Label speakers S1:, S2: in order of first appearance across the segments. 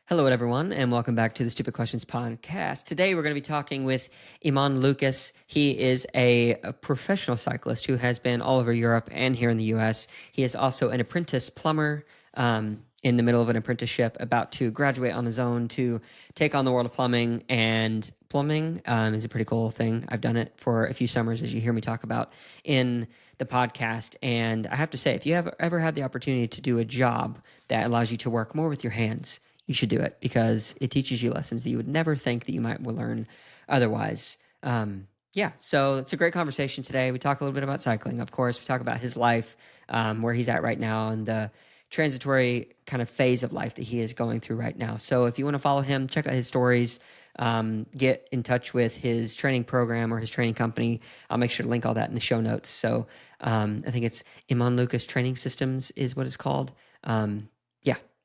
S1: Hello, everyone, and welcome back to the Stupid Questions podcast. Today, we're going to be talking with Eamon Lucas. He is a professional cyclist who has been all over Europe and here in the U.S. He is also an apprentice plumber in the middle of an apprenticeship, about to graduate on his own to take on the world of plumbing. And plumbing is a pretty cool thing. I've done it for a few summers, as you hear me talk about in the podcast. And I have to say, if you have ever had the opportunity to do a job that allows you to work more with your hands, you should do it because it teaches you lessons that you would never think that you might learn otherwise. So it's a great conversation today. We talk a little bit about cycling, of course. We talk about his life, where he's at right now, and the transitory kind of phase of life that he is going through right now. So if you want to follow him, check out his stories, get in touch with his training program or his training company. I'll make sure to link all that in the show notes. So I think it's Eamon Lucas Training Systems is what it's called.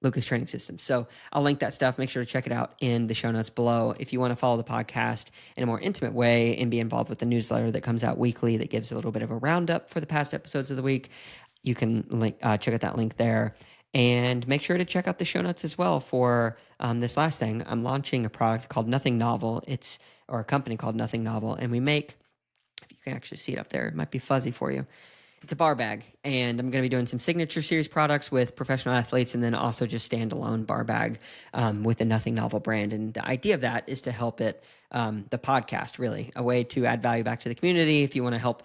S1: Lucas Training Systems. So I'll link that stuff. Make sure to check it out in the show notes below. If you want to follow the podcast in a more intimate way and be involved with the newsletter that comes out weekly that gives a little bit of a roundup for the past episodes of the week, you can check out that link there. And make sure to check out the show notes as well for this last thing. I'm launching a product called Nothing Novel. Or a company called Nothing Novel. And we make, if you can actually see it up there, it might be fuzzy for you. It's a bar bag, and I'm going to be doing some signature series products with professional athletes, and then also just standalone bar bag with the Nothing Novel brand. And the idea of that is to help the podcast, really, a way to add value back to the community. If you want to help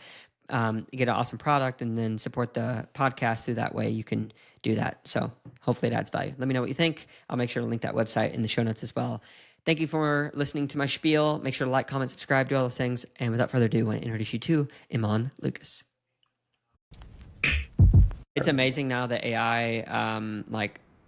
S1: get an awesome product and then support the podcast through that way, you can do that. So hopefully it adds value. Let me know what you think. I'll make sure to link that website in the show notes as well. Thank you for listening to my spiel. Make sure to like, comment, subscribe, do all those things. And without further ado, I want to introduce you to Eamon Lucas. It's amazing now the AI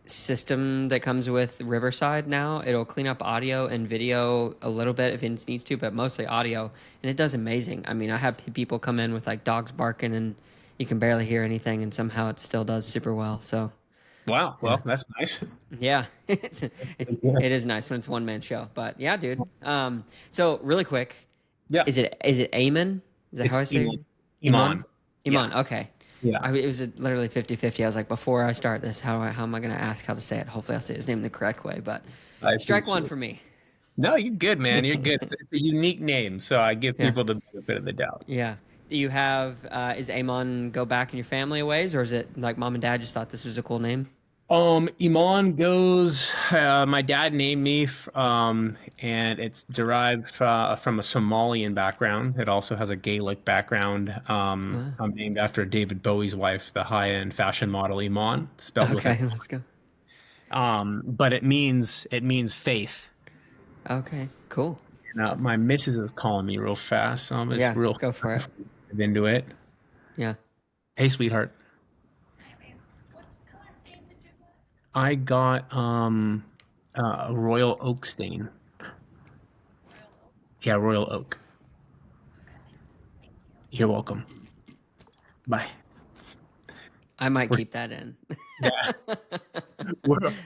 S1: system that comes with Riverside now. It'll clean up audio and video a little bit if it needs to, but mostly audio, and it does amazing. I mean, I have people come in with like dogs barking and you can barely hear anything, and somehow it still does super well. So
S2: wow, well,
S1: yeah.
S2: that's nice.
S1: Yeah, it is nice when it's a one-man show. But yeah, dude. So really quick,
S2: Yeah,
S1: is it Eamon? Is that
S2: it's
S1: how I say
S2: Eamon.
S1: it? Eamon?
S2: Yeah,
S1: Eamon, okay.
S2: yeah.
S1: It was literally 50-50. I was like, before I start this, how am I going to ask how to say it? Hopefully I'll say his name the correct way, but
S2: I
S1: strike one
S2: appreciate it.
S1: for me.
S2: No, you're good, man. You're good. It's a unique name, so I give
S1: Yeah.
S2: people the benefit of the doubt.
S1: Yeah. Do you have, is Amon go back in your family a ways, or is it like mom and dad just thought this was a cool name?
S2: Iman goes. My dad named me, and it's derived from a Somalian background. It also has a Gaelic background.
S1: Wow.
S2: I'm named after David Bowie's wife, the high-end fashion model Iman, spelled with
S1: Okay,
S2: an.
S1: let's go.
S2: But it means faith.
S1: Okay, cool.
S2: Now, my missus is calling me real fast, so I'm just
S1: Yeah,
S2: real
S1: go for it.
S2: into it.
S1: Yeah.
S2: Hey, sweetheart. I got a royal oak stain. Yeah, royal oak. You're welcome. Bye.
S1: I might
S2: We're
S1: keep that in.
S2: yeah,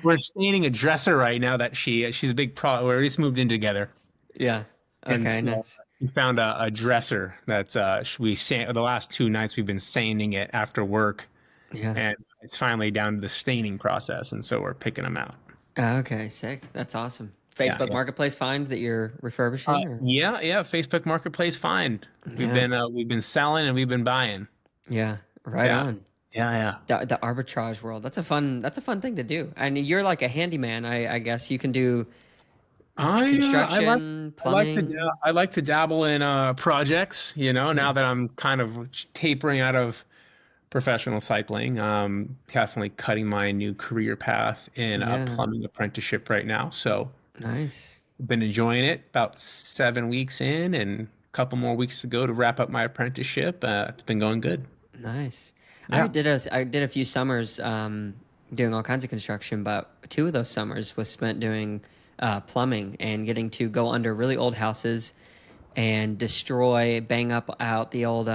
S2: we're staining a dresser right now that she's a big pro. We just moved in together,
S1: Yeah.
S2: and
S1: Okay,
S2: so
S1: nice.
S2: we found a dresser that's the last 2 nights we've been sanding it after work,
S1: Yeah.
S2: and it's finally down to the staining process, and so we're picking them out.
S1: Okay, sick. That's awesome.
S2: Yeah,
S1: Facebook
S2: yeah.
S1: Marketplace find that you're refurbishing, or?
S2: Yeah. Facebook Marketplace find.
S1: Yeah.
S2: We've been selling and we've been buying.
S1: Yeah. Right
S2: Yeah,
S1: on.
S2: yeah.
S1: The arbitrage world. That's a fun thing to do. And you're like a handyman, I guess. You can do
S2: I like
S1: construction,
S2: I like to
S1: plumbing.
S2: I like to dabble in projects.
S1: Yeah.
S2: Now that I'm kind of tapering out of professional cycling, definitely cutting my new career path in a
S1: Yeah.
S2: plumbing apprenticeship right now. So
S1: Nice.
S2: I've been enjoying it. About 7 weeks in, and a couple more weeks to go to wrap up my apprenticeship. It's been going good.
S1: Nice. I
S2: Yeah.
S1: did a few summers doing all kinds of construction, but two of those summers was spent doing plumbing and getting to go under really old houses and bang up out the old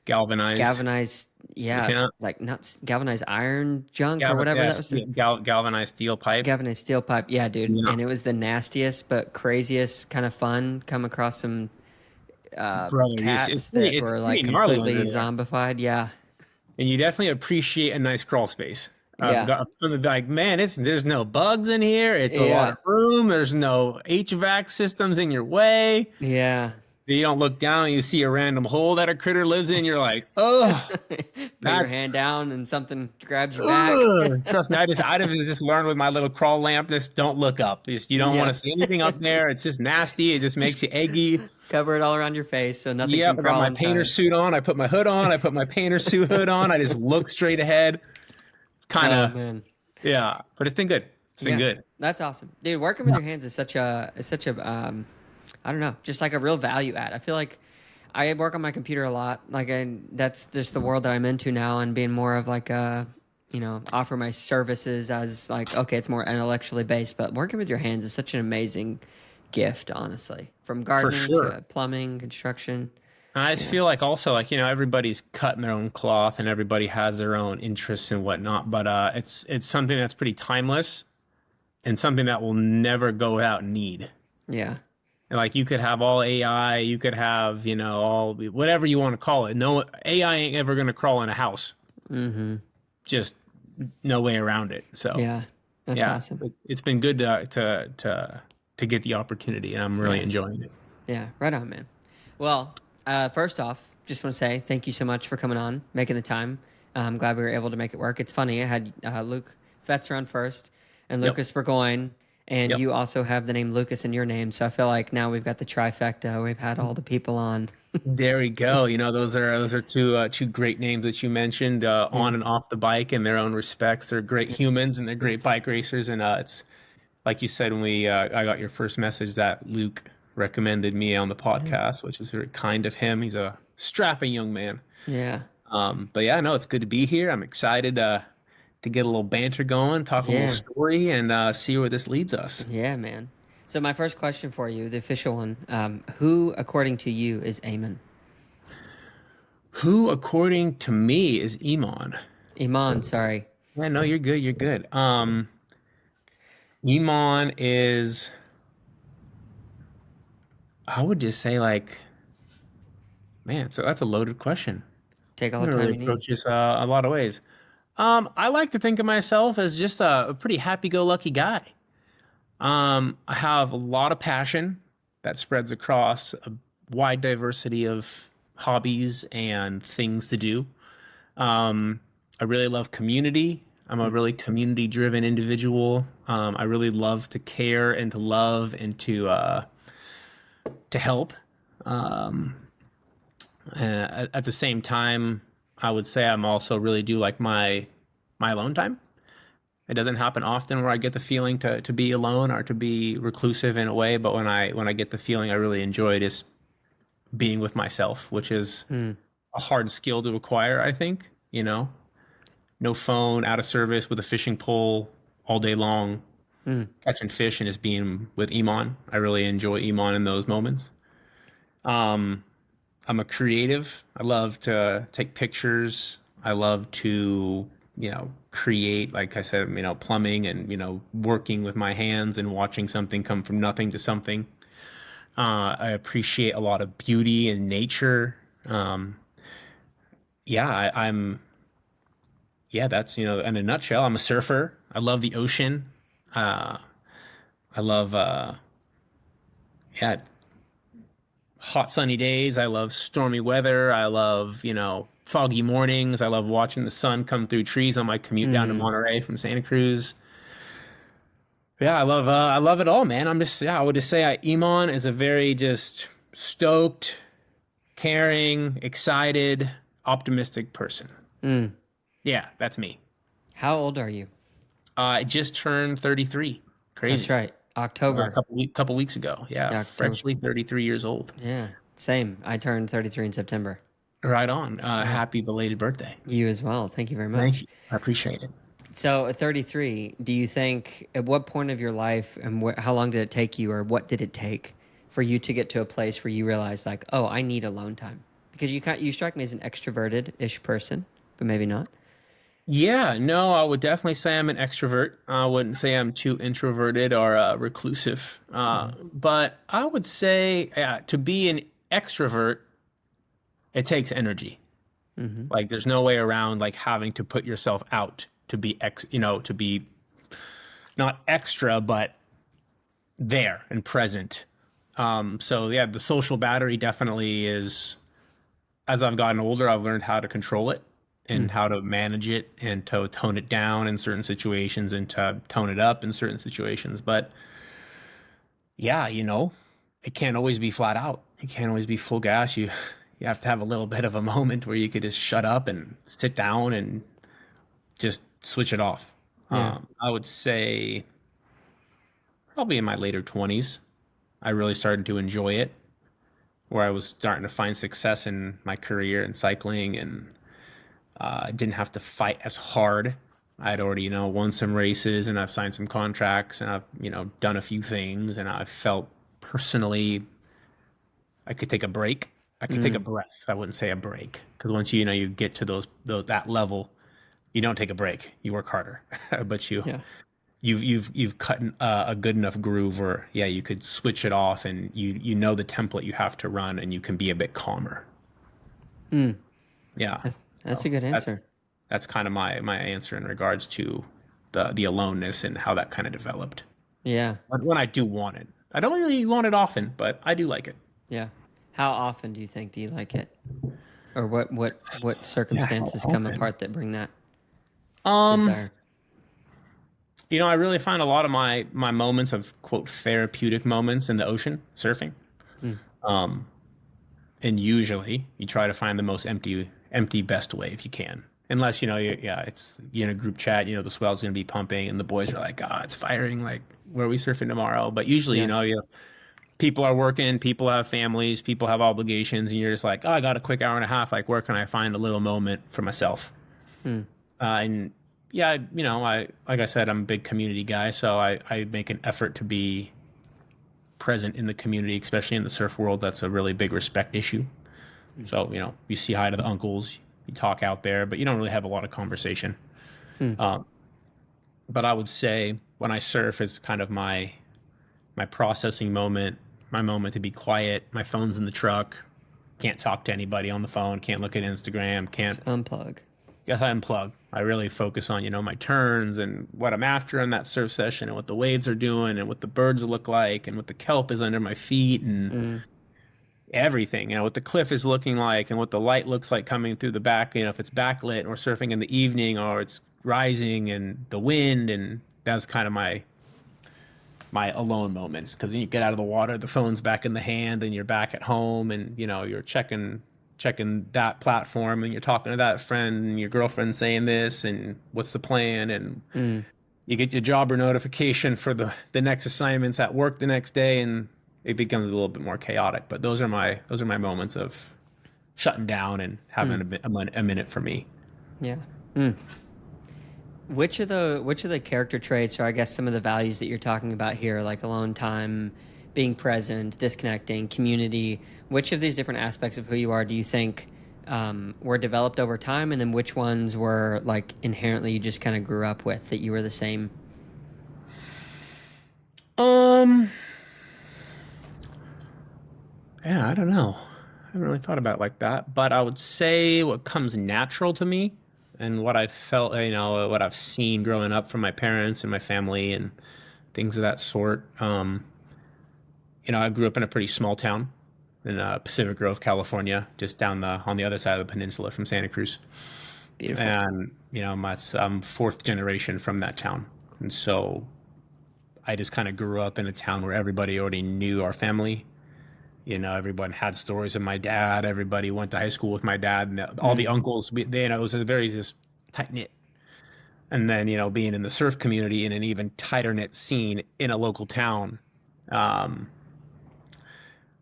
S2: Galvanized.
S1: galvanized, yeah,
S2: Yeah.
S1: like not galvanized iron junk or whatever that was.
S2: Galvanized steel pipe.
S1: Galvanized steel pipe, yeah, dude.
S2: Yeah,
S1: And it was the nastiest but craziest kind of fun. Come across some
S2: brother,
S1: cats that
S2: it's
S1: were like
S2: pretty gnarly
S1: completely
S2: under there,
S1: zombified. Yeah,
S2: and you definitely appreciate a nice crawl space. I've
S1: Yeah.
S2: got something like, man, there's no bugs in here. It's a lot
S1: Yeah.
S2: of room. There's no HVAC systems in your way.
S1: Yeah.
S2: You don't look down and you see a random hole that a critter lives in. You're like, oh,
S1: Put your
S2: that's
S1: hand down and something grabs your back.
S2: ugh. Trust me, I just learned with my little crawl lamp, just don't look up. You don't want to
S1: Yep.
S2: see anything up there. It's just nasty. It just makes you eggy.
S1: Cover it all around your face so nothing can
S2: Yep, I got
S1: crawl
S2: my painter
S1: inside.
S2: suit on. I put my hood on. I put my painter suit hood on. I just look straight ahead. It's kind
S1: Oh
S2: of,
S1: man.
S2: yeah, but it's been good. It's been
S1: Yeah.
S2: good.
S1: That's awesome. Dude, working with your hands is such a I don't know, just like a real value add. I feel like I work on my computer a lot. That's just the world that I'm into now, and being more of like a, offer my services as like, okay, it's more intellectually based, but working with your hands is such an amazing gift, honestly. From
S2: For
S1: gardening
S2: sure.
S1: to plumbing, construction.
S2: I just
S1: Yeah.
S2: feel like also like, everybody's cutting their own cloth and everybody has their own interests and whatnot, but it's something that's pretty timeless and something that will never go without need.
S1: Yeah.
S2: And like you could have all AI, you could have, all whatever you want to call it. No, AI ain't ever going to crawl in a house.
S1: Mm-hmm.
S2: Just no way around it. So
S1: Yeah. That's
S2: yeah,
S1: awesome.
S2: it's been good to get the opportunity, and I'm really
S1: Yeah.
S2: enjoying it.
S1: Yeah. Right on, man. Well, first off, just want to say thank you so much for coming on, making the time. I'm glad we were able to make it work. It's funny. I had Luke Fetzer on first and
S2: Yep.
S1: Lucas Burgoyne, and
S2: Yep.
S1: you also have the name Lucas in your name. So I feel like now we've got the trifecta. We've had all the people on.
S2: There we go. Those are two great names that you mentioned,
S1: Yeah.
S2: on and off the bike in their own respects. They're great humans and they're great bike racers. And it's like you said when I got your first message that Luke recommended me on the
S1: Yeah.
S2: podcast, which is very kind of him. He's a strapping young man.
S1: Yeah.
S2: But yeah, no, it's good to be here. I'm excited to get a little banter going, talk a little
S1: Yeah.
S2: story, and see where this leads us.
S1: Yeah, man. So my first question for you, the official one, who, according to you, is Eamon?
S2: Who, according to me, is Eamon?
S1: Iman, sorry.
S2: Yeah, no, you're good. You're good. Eamon is, I would just say, like, man, so that's a loaded question.
S1: Take all
S2: I'm
S1: the
S2: gonna
S1: time
S2: really
S1: you need.
S2: approach this a lot of ways. I like to think of myself as just a pretty happy-go-lucky guy. I have a lot of passion that spreads across a wide diversity of hobbies and things to do. I really love community. I'm a really community-driven individual. I really love to care and to love and to help. At the same time, I would say I'm also really do like my alone time. It doesn't happen often where I get the feeling to be alone or to be reclusive in a way, but when I get the feeling, I really enjoy just being with myself, which is
S1: Mm.
S2: a hard skill to acquire, I think, No phone, out of service with a fishing pole all day long,
S1: Mm.
S2: catching fish and just being with Eamon. I really enjoy Eamon in those moments. Um, I'm a creative. I love to take pictures. I love to, create, like I said, plumbing and, working with my hands and watching something come from nothing to something. I appreciate a lot of beauty and nature. Yeah, that's, in a nutshell, I'm a surfer. I love the ocean. Uh, I love, yeah, hot sunny days. I love stormy weather. I love, foggy mornings. I love watching the sun come through trees on my commute down to
S1: Mm.
S2: Monterey from Santa Cruz. Yeah, I love it all, man. I would just say Eamon is a very just stoked, caring, excited, optimistic person.
S1: Mm.
S2: Yeah, that's me.
S1: How old are you?
S2: I just turned 33.
S1: That's
S2: Crazy.
S1: right.
S2: A
S1: October.
S2: couple weeks ago. Yeah,
S1: Yeah, October.
S2: freshly 33 years old.
S1: Yeah, same. I turned 33 in September.
S2: Right on.
S1: Yeah.
S2: Happy belated birthday.
S1: You as well. Thank you very
S2: Thank
S1: much.
S2: you. I appreciate it.
S1: So, at 33, do you think at what point of your life and how long did it take you, or what did it take for you to get to a place where you realized, like, oh, I need alone time? Because you strike me as an extroverted-ish person, but maybe not.
S2: Yeah, no, I would definitely say I'm an extrovert. I wouldn't say I'm too introverted or reclusive. But I would say, yeah, to be an extrovert, it takes energy.
S1: Mm-hmm.
S2: Like there's no way around like having to put yourself out to be to be not extra, but there and present. So yeah, the social battery definitely is, as I've gotten older, I've learned how to control it and how to manage it and to tone it down in certain situations and to tone it up in certain situations. But yeah, it can't always be flat out. You can't always be full gas. You have to have a little bit of a moment where you could just shut up and sit down and just switch it off.
S1: Yeah.
S2: I would say probably in my later 20s, I really started to enjoy it, where I was starting to find success in my career in cycling, and I didn't have to fight as hard. I'd already, won some races, and I've signed some contracts, and I've, done a few things, and I felt personally I could take a break. I could take a breath. I wouldn't say a break, because once you get to that level, you don't take a break. You work harder, but
S1: Yeah.
S2: you've cut a good enough groove where you could switch it off, and you know the template you have to run, and you can be a bit calmer. Yeah,
S1: That's
S2: so
S1: a good answer.
S2: that's kind of my answer in regards to the aloneness and how that kind of developed.
S1: Yeah.
S2: But when I do want it, I don't really want it often, but I do like it.
S1: Yeah. How often do you think do you like it? Or what circumstances come
S2: often?
S1: apart that bring that
S2: Um,
S1: desire?
S2: I really find a lot of my moments of quote therapeutic moments in the ocean surfing. And usually you try to find the most empty best way if you can. Unless, it's in a group chat, the swell's going to be pumping and the boys are like, it's firing. Like, where are we surfing tomorrow? But usually, people are working, people have families, people have obligations, and you're just like, I got a quick hour and a half. Like, where can I find a little moment for myself? And yeah, like I said, I'm a big community guy, so I make an effort to be present in the community, especially in the surf world. That's a really big respect issue. So, you see hi to the uncles, you talk out there, but you don't really have a lot of conversation. But I would say when I surf is kind of my processing moment, my moment to be quiet. My phone's in the truck. Can't talk to anybody on the phone. Can't look at Instagram. Can't.
S1: Just unplug.
S2: Guess I unplug. I really focus on, my turns and what I'm after in that surf session and what the waves are doing and what the birds look like and what the kelp is under my feet and everything, what the cliff is looking like and what the light looks like coming through the back, if it's backlit and we're surfing in the evening or it's rising and the wind. And that's kind of my alone moments, because when you get out of the water, the phone's back in the hand and you're back at home and, you're checking that platform and you're talking to that friend and your girlfriend saying this and what's the plan, and you get your jobber notification for the next assignments at work the next day, and it becomes a little bit more chaotic. But those are my moments of shutting down and having a minute for me.
S1: Yeah. Which of the character traits, or I guess some of the values that you're talking about here, like alone time, being present, disconnecting, community, which of these different aspects of who you are do you think were developed over time, and then which ones were like inherently you just kind of grew up with that you were the same?
S2: Yeah, I don't know. I haven't really thought about it like that, but I would say what comes natural to me and what I felt, what I've seen growing up from my parents and my family and things of that sort. I grew up in a pretty small town in Pacific Grove, California, just on the other side of the peninsula from Santa Cruz.
S1: Beautiful.
S2: And, I'm fourth generation from that town. And so I just kind of grew up in a town where everybody already knew our family. Everyone had stories of my dad. Everybody went to high school with my dad, and all the uncles. It was a very just tight knit. And then being in the surf community in an even tighter knit scene in a local town.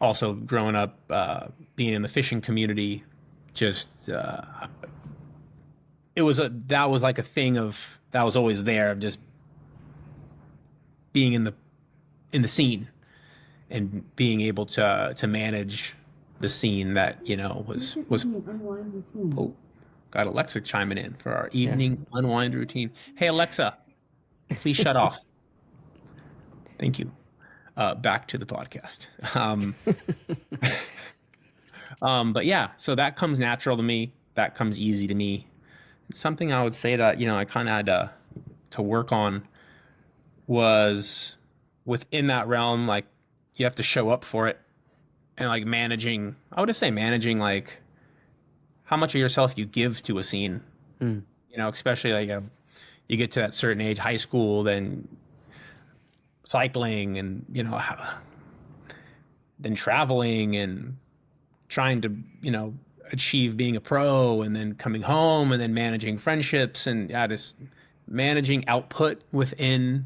S2: Also growing up, being in the fishing community, just that was like a thing of that was always there, of just being in the scene. And being able to manage the scene that was oh, got Alexa chiming in for our evening unwind routine. Hey Alexa, please shut off. Thank you. Back to the podcast. But yeah, so that comes natural to me. That comes easy to me. something I would say that, I kind of had to work on was within that realm, like you have to show up for it and like managing, I would just say managing like how much of yourself you give to a scene,
S1: Mm.
S2: especially like you get to that certain age, high school, then cycling and, then traveling and trying to, achieve being a pro and then coming home and then managing friendships and just managing output within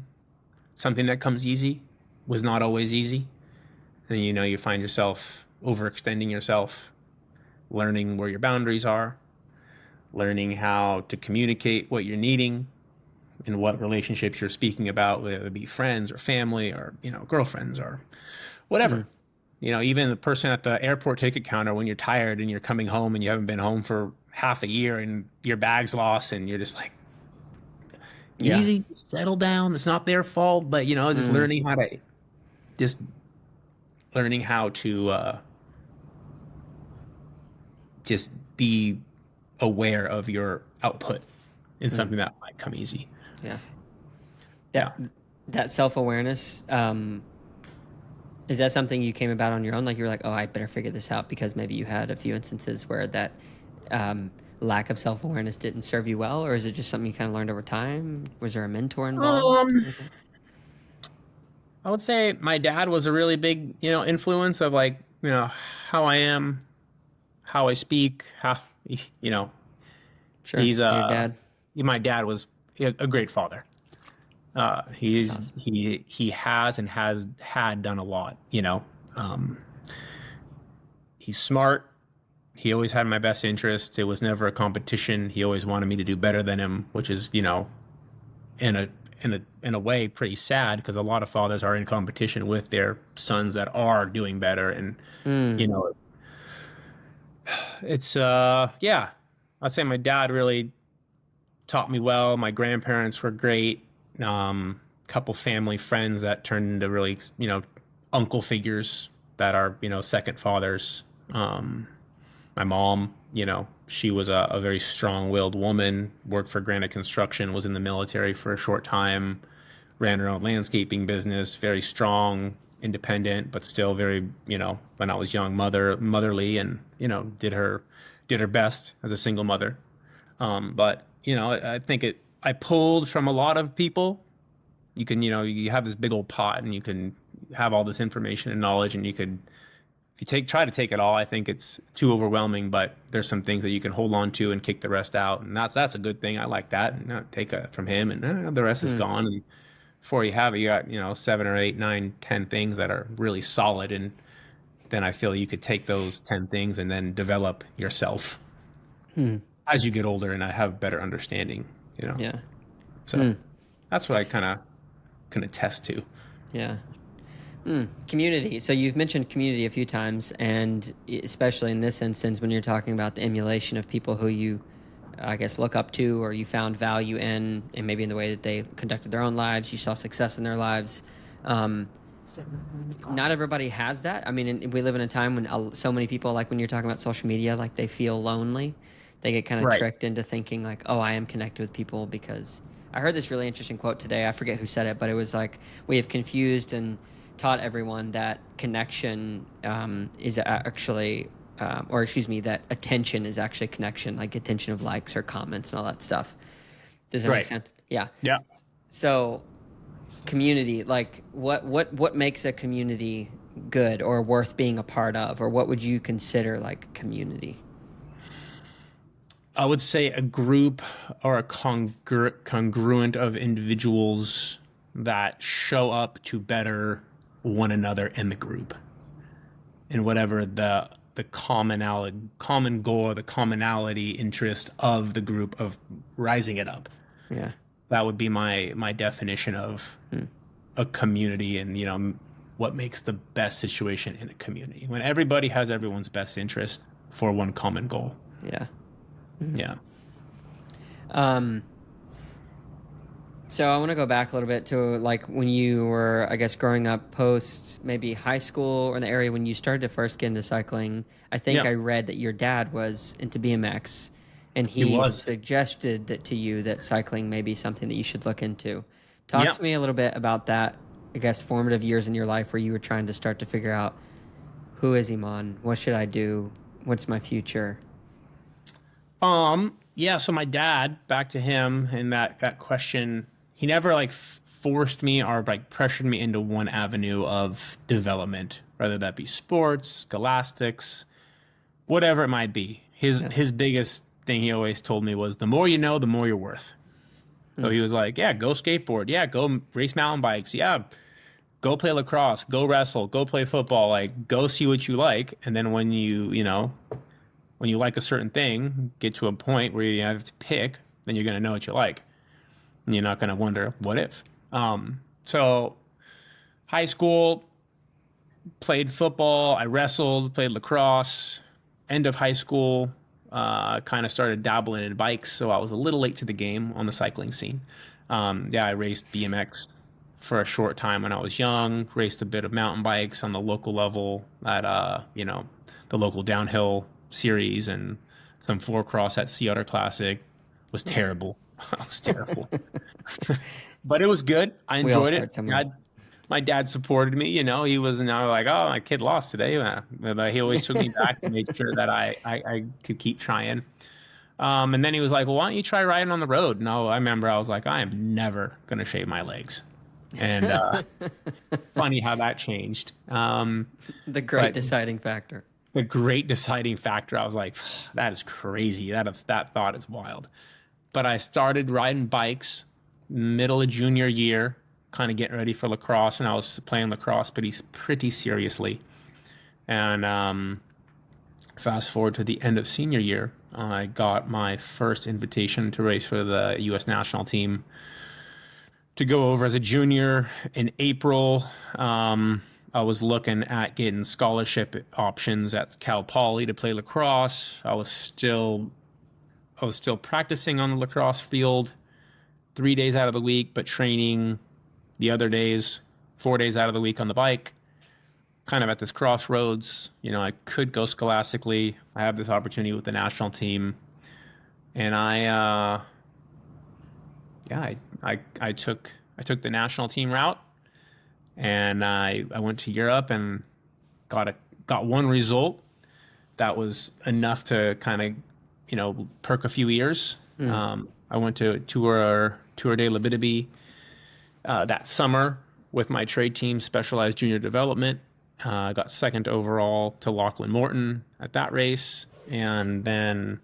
S2: something that comes easy was not always easy. And, you find yourself overextending yourself, learning where your boundaries are, learning how to communicate what you're needing and what relationships you're speaking about, whether it be friends or family or, girlfriends or whatever.
S1: Mm.
S2: Even the person at the airport ticket counter when you're tired and you're coming home and you haven't been home for half a year and your bag's lost and you're just like,
S1: Yeah.
S2: easy, settle down. It's not their fault, but just
S1: Mm.
S2: just learning how to just be aware of your output in
S1: Mm.
S2: something that might come easy.
S1: Yeah.
S2: Yeah.
S1: That self-awareness, is that something you came about on your own? Like you were like, oh, I better figure this out because maybe you had a few instances where that lack of self-awareness didn't serve you well, or is it just something you kind of learned over time? Was there a mentor involved?
S2: Um, I would say my dad was a really big, influence of like, how I am, how I speak, how, you know,
S1: Sure.
S2: he's
S1: Your dad.
S2: my dad was a great father.
S1: That's
S2: He's
S1: awesome.
S2: he has and has had done a lot. Um, he's smart. He always had my best interest. It was never a competition. He always wanted me to do better than him, which is in a way pretty sad because a lot of fathers are in competition with their sons that are doing better, and
S1: Mm.
S2: you know it's yeah. I'd say my dad really taught me well. My grandparents were great. Couple family friends that turned into really, uncle figures that are, second fathers. My mom, she was a very strong-willed woman, worked for Granite Construction, was in the military for a short time, ran her own landscaping business, very strong, independent, but still very, when I was young, motherly and, did her best as a single mother. But I think I pulled from a lot of people. You can, you have this big old pot and you can have all this information and knowledge and you could, if you try to take it all, I think it's too overwhelming, but there's some things that you can hold on to and kick the rest out. And that's a good thing. I like that. And take it from him and the rest is
S1: Mm.
S2: gone. And before you have it, you got, 7 or 8, 9, 10 things that are really solid. And then I feel you could take those 10 things and then develop yourself
S1: Mm.
S2: as you get older and I have better understanding.
S1: Yeah.
S2: So that's what I kind of can attest to.
S1: Yeah. Community. So you've mentioned community a few times, and especially in this instance, when you're talking about the emulation of people who you, I guess, look up to or you found value in, and maybe in the way that they conducted their own lives, you saw success in their lives. Um, Not everybody has that. I mean, we live in a time when so many people, like when you're talking about social media, like they feel lonely. They get kind of
S2: Right.
S1: tricked into thinking like, oh, I am connected with people because I heard this really interesting quote today. I forget who said it, but it was like, we have confused and taught everyone that connection is actually, or excuse me, that attention is actually connection, like attention of likes or comments and all that stuff. Does that make
S2: Right.
S1: sense? Yeah.
S2: Yeah.
S1: So community, like what makes a community good or worth being a part of, or what would you consider like community?
S2: I would say a group or a congruent of individuals that show up to better one another in the group and whatever the common goal or the commonality interest of the group of rising it up.
S1: Yeah.
S2: That would be my definition of a community and what makes the best situation in a community when everybody has everyone's best interest for one common goal.
S1: Yeah.
S2: Yeah.
S1: Um, so I want to go back a little bit to like when you were, I guess, growing up post maybe high school or in the area when you started to first get into cycling. I think
S2: Yeah.
S1: I read that your dad was into BMX and
S2: He
S1: he
S2: was.
S1: suggested that to you that cycling may be something that you should look into. Talk
S2: Yep.
S1: to me a little bit about that, I guess, formative years in your life where you were trying to start to figure out who is Eamon? What should I do? What's my future?
S2: Yeah, so my dad, back to him and that question, he never like forced me or like pressured me into one avenue of development, whether that be sports, scholastics, whatever it might be. His
S1: Yeah.
S2: his biggest thing he always told me was the more you know, the more you're worth. So
S1: Hmm.
S2: he was like, yeah, go skateboard, yeah, go race mountain bikes, yeah, go play lacrosse, go wrestle, go play football, like go see what you like, and then when when you like a certain thing, get to a point where you have to pick, then you're going to know what you like. And you're not going to wonder, what if? So, high school, played football, I wrestled, played lacrosse. End of high school, kind of started dabbling in bikes, so I was a little late to the game on the cycling scene. Yeah, I raced BMX for a short time when I was young, raced a bit of mountain bikes on the local level at, the local downhill series and some four cross at Sea Otter Classic. Was
S1: Nice.
S2: terrible. I was terrible. But it was good. I
S1: We all
S2: enjoyed it.
S1: start somewhere.
S2: My dad supported me. He was not like, oh, my kid lost today. But he always took me back and made sure that I could keep trying. And then he was like, well, why don't you try riding on the road? No, I remember I was like, I am never going to shave my legs. And funny how that changed.
S1: The great
S2: But
S1: deciding factor.
S2: the great deciding factor, I was like, that is crazy. That thought is wild. But I started riding bikes middle of junior year, kind of getting ready for lacrosse, and I was playing lacrosse pretty seriously. And fast forward to the end of senior year, I got my first invitation to race for the U.S. national team to go over as a junior in April. I was looking at getting scholarship options at Cal Poly to play lacrosse. I was still practicing on the lacrosse field 3 days out of the week, but training the other days, 4 days out of the week on the bike. Kind of at this crossroads, I could go scholastically. I have this opportunity with the national team, and I took the national team route, and I went to Europe and got one result that was enough to kind of perk a few ears. I went to Tour de Labitibi that summer with my trade team, Specialized Junior Development. Got second overall to Lachlan Morton at that race, and then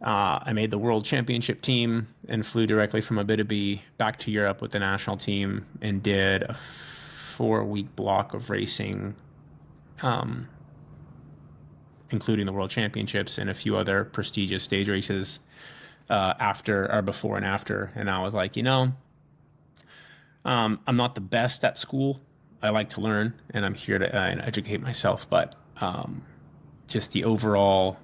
S2: I made the World Championship team and flew directly from Abitibi back to Europe with the national team and did a 4-week block of racing, including the World Championships and a few other prestigious stage races before and after. And I was like, I'm not the best at school. I like to learn, and I'm here to educate myself. But just the overall,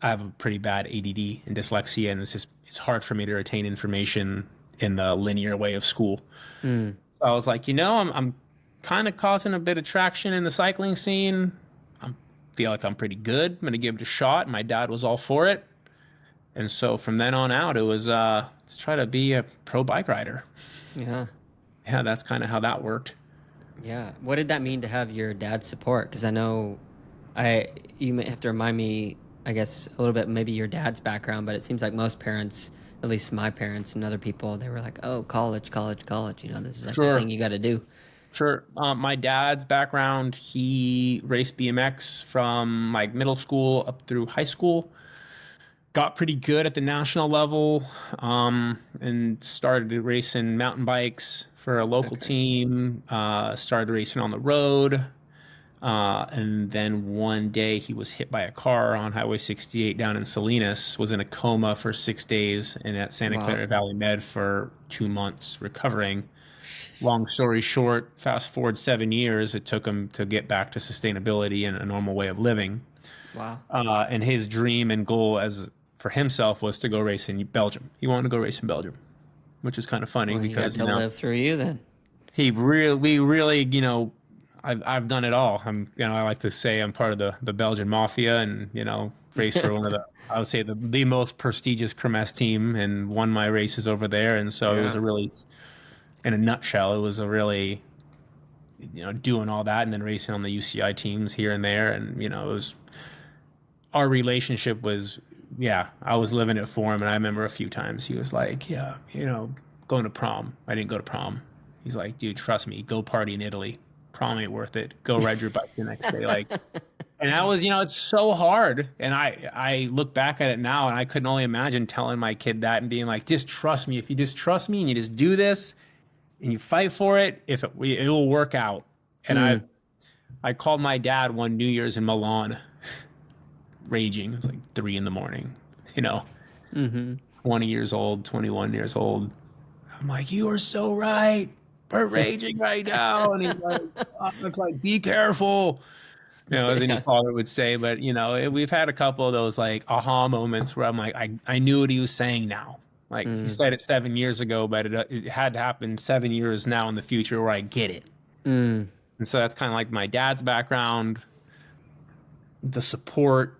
S2: I have a pretty bad ADD and dyslexia, and it's hard for me to retain information in the linear way of school. So I was like, I'm kind of causing a bit of traction in the cycling scene. I feel like I'm pretty good. I'm going to give it a shot. My dad was all for it. And so from then on out, it was let's try to be a pro bike rider.
S1: Yeah.
S2: Yeah, that's kind of how that worked.
S1: Yeah. What did that mean to have your dad's support? Because I know you may have to remind me, I guess, a little bit, maybe your dad's background, but it seems like most parents, at least my parents and other people, they were like, oh, college, college, college. This is like the
S2: Sure.
S1: thing you got to do.
S2: Sure. My dad's background, he raced BMX from like middle school up through high school. Got pretty good at the national level, and started racing mountain bikes for a local team. Started racing on the road. And then one day he was hit by a car on Highway 68 down in Salinas, was in a coma for 6 days, and at Santa Clara Valley Med for 2 months recovering. Long story short, fast forward 7 years, it took him to get back to sustainability and a normal way of living.
S1: Wow.
S2: And his dream and goal for himself was to go race in Belgium. He wanted to go race in Belgium, which is kind of funny
S1: Well, he got
S2: because
S1: to live through you then.
S2: we really, I've done it all. I like to say I'm part of the Belgian mafia, and race for one of the, I would say the most prestigious Kermesse team, and won my races over there. And so it was
S1: Yeah.
S2: a really, in a nutshell, it was a really, doing all that and then racing on the UCI teams here and there, and it was, our relationship was, yeah, I was living it for him. And I remember a few times he was like, yeah, going to prom. I didn't go to prom. He's like, dude, trust me, go party in Italy. Prom ain't worth it. Go ride your bike the next day. Like, and that was, it's so hard. And I look back at it now, and I couldn't only imagine telling my kid that and being like, just trust me. If you just trust me and you just do this and you fight for it, it will work out. And
S1: Mm.
S2: I called my dad one New Year's in Milan, raging. It was like 3 a.m,
S1: Mm-hmm.
S2: 20 years old, 21 years old. I'm like, you are so right. We're raging right now. And he's like, oh, it's like, be careful, as any
S1: Yeah.
S2: father would say. But, we've had a couple of those like aha moments where I'm like, I knew what he was saying now. Like he
S1: Mm.
S2: said it 7 years ago, but it had to happen 7 years now in the future where I get it.
S1: Mm.
S2: And so that's kind of like my dad's background, the support,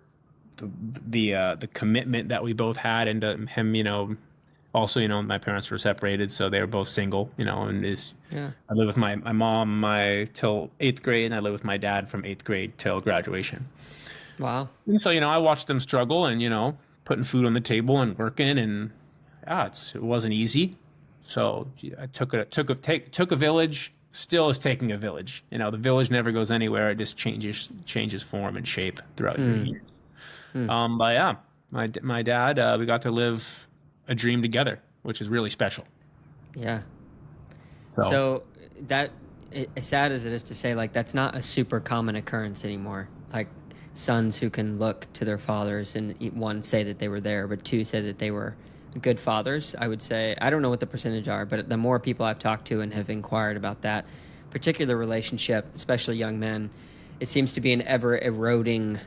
S2: the commitment that we both had into him, also, my parents were separated, so they were both single, and
S1: Yeah.
S2: I lived with my mom till 8th grade, and I lived with my dad from 8th grade till graduation.
S1: Wow.
S2: And so, I watched them struggle and, putting food on the table and working, and yeah, it wasn't easy. So I took a village, still is taking a village. The village never goes anywhere. It just changes form and shape throughout your
S1: Mm.
S2: years.
S1: Mm.
S2: But yeah, my dad, we got to live a dream together, which is really special.
S1: Yeah.
S2: So
S1: So that, as sad as it is to say, like that's not a super common occurrence anymore. Like sons who can look to their fathers and one say that they were there, but two say that they were good fathers. I would say I don't know what the percentage are, but the more people I've talked to and have inquired about that particular relationship, especially young men, it seems to be an ever eroding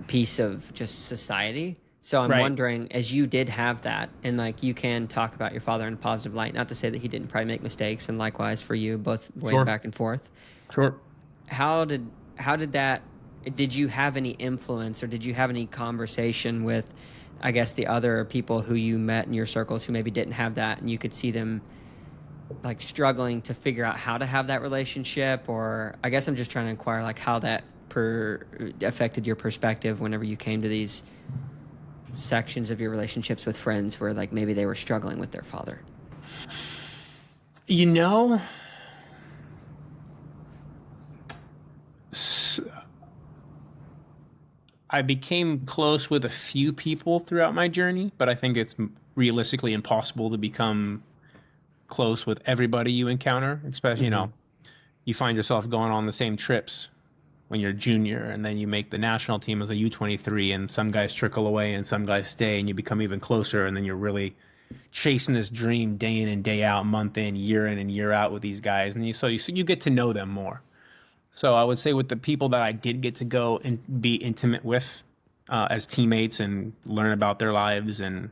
S1: piece of just society. So I'm
S2: right,
S1: wondering, as you did have that, and like you can talk about your father in a positive light, not to say that he didn't probably make mistakes, and likewise for you, both way
S2: sure,
S1: back and forth.
S2: sure.
S1: How did that? Did you have any influence, or did you have any conversation with, I guess, the other people who you met in your circles who maybe didn't have that, and you could see them like struggling to figure out how to have that relationship? Or I guess I'm just trying to inquire like how that affected your perspective whenever you came to these sections of your relationships with friends where like maybe they were struggling with their father.
S2: You know, s- I became close with a few people throughout my journey, but I think it's realistically impossible to become close with everybody you encounter, especially,
S1: Mm-hmm.
S2: you find yourself going on the same trips when you're a junior, and then you make the national team as a U23, and some guys trickle away and some guys stay, and you become even closer, and then you're really chasing this dream day in and day out, month in, year in and year out with these guys, and you get to know them more. So I would say with the people that I did get to go and be intimate with as teammates and learn about their lives, and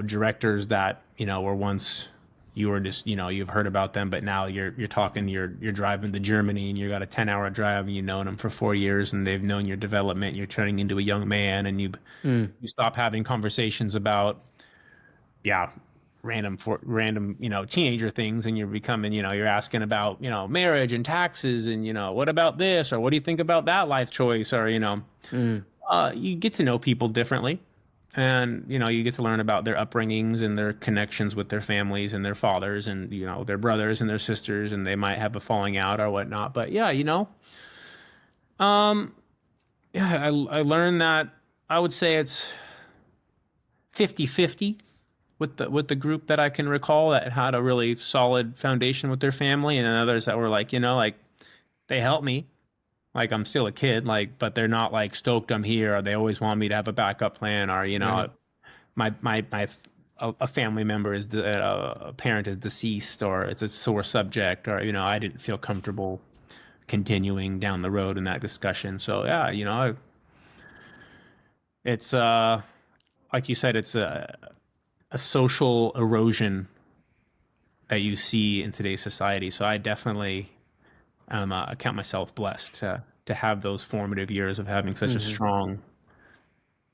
S2: directors that were once, you were just you've heard about them, but now you're talking, you're driving to Germany and you got a 10-hour drive, and you've known them for 4 years and they've known your development. You're turning into a young man, and
S1: Mm.
S2: you stop having conversations about, yeah, random teenager things, and you're becoming, you're asking about marriage and taxes, and what about this, or what do you think about that life choice, or
S1: Mm.
S2: you get to know people differently, and you get to learn about their upbringings and their connections with their families and their fathers and their brothers and their sisters, and they might have a falling out or whatnot. But yeah, um yeah, I learned that, I would say it's 50-50 with the group that I can recall that had a really solid foundation with their family, and others that were like, like, they help me, like I'm still a kid, like, but they're not like stoked I'm here, or they always want me to have a backup plan, or
S1: Right.
S2: my a family member a parent is deceased, or it's a sore subject, or I didn't feel comfortable continuing down the road in that discussion. So yeah, it's like you said, it's a social erosion that you see in today's society. So I definitely I count myself blessed to have those formative years of having such a
S1: Hmm.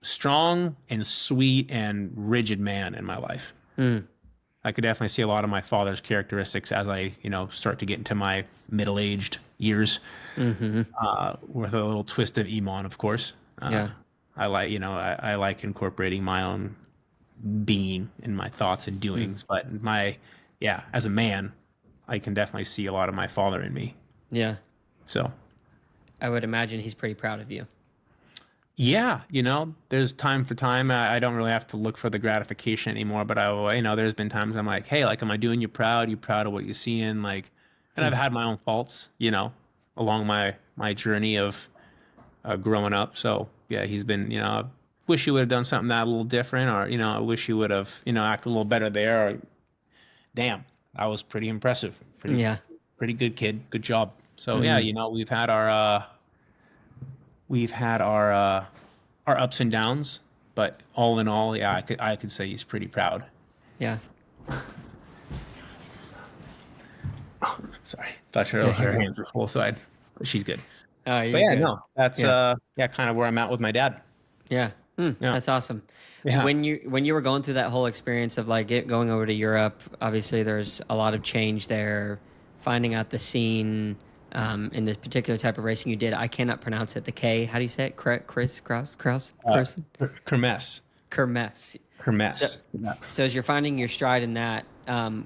S2: strong and sweet and rigid man in my life.
S1: Mm.
S2: I could definitely see a lot of my father's characteristics as I, start to get into my middle-aged years,
S1: Hmm.
S2: with a little twist of Eamon, of course.
S1: Yeah.
S2: I like, I like incorporating my own being in my thoughts and
S1: Mm.
S2: doings, but as a man, I can definitely see a lot of my father in me.
S1: Yeah.
S2: So,
S1: I would imagine he's pretty proud of you.
S2: yeah, there's time for time. I don't really have to look for the gratification anymore, but there's been times I'm like, hey, like, am I doing you proud? You proud of what you're seeing? Like, and I've
S1: Mm.
S2: had my own faults, along my journey of growing up. So yeah, he's been, I wish you would have done something that a little different, or I wish you would have, acted a little better there. Or damn, that was pretty impressive.
S1: Yeah.
S2: Pretty good kid. Good job. So yeah,
S1: Hmm.
S2: we've had our ups and downs, but all in all, yeah, I could say he's pretty proud.
S1: Yeah.
S2: Sorry, thought
S1: Yeah.
S2: her
S1: You're,
S2: hands were full, so she's good.
S1: oh,
S2: But
S1: you're
S2: yeah,
S1: good.
S2: no, that's
S1: Yeah.
S2: kind of where I'm at with my dad.
S1: Yeah. Mm,
S2: Yeah,
S1: that's awesome.
S2: yeah.
S1: When you were going through that whole experience of like going over to Europe, obviously there's a lot of change there. Finding out the scene in this particular type of racing you did, I cannot pronounce it. The K, how do you say it? Chris Kraus
S2: Uh,
S1: Chris
S2: Kermesse,
S1: Kermesse. So,
S2: Kermesse. Yeah.
S1: so as you're finding your stride in that,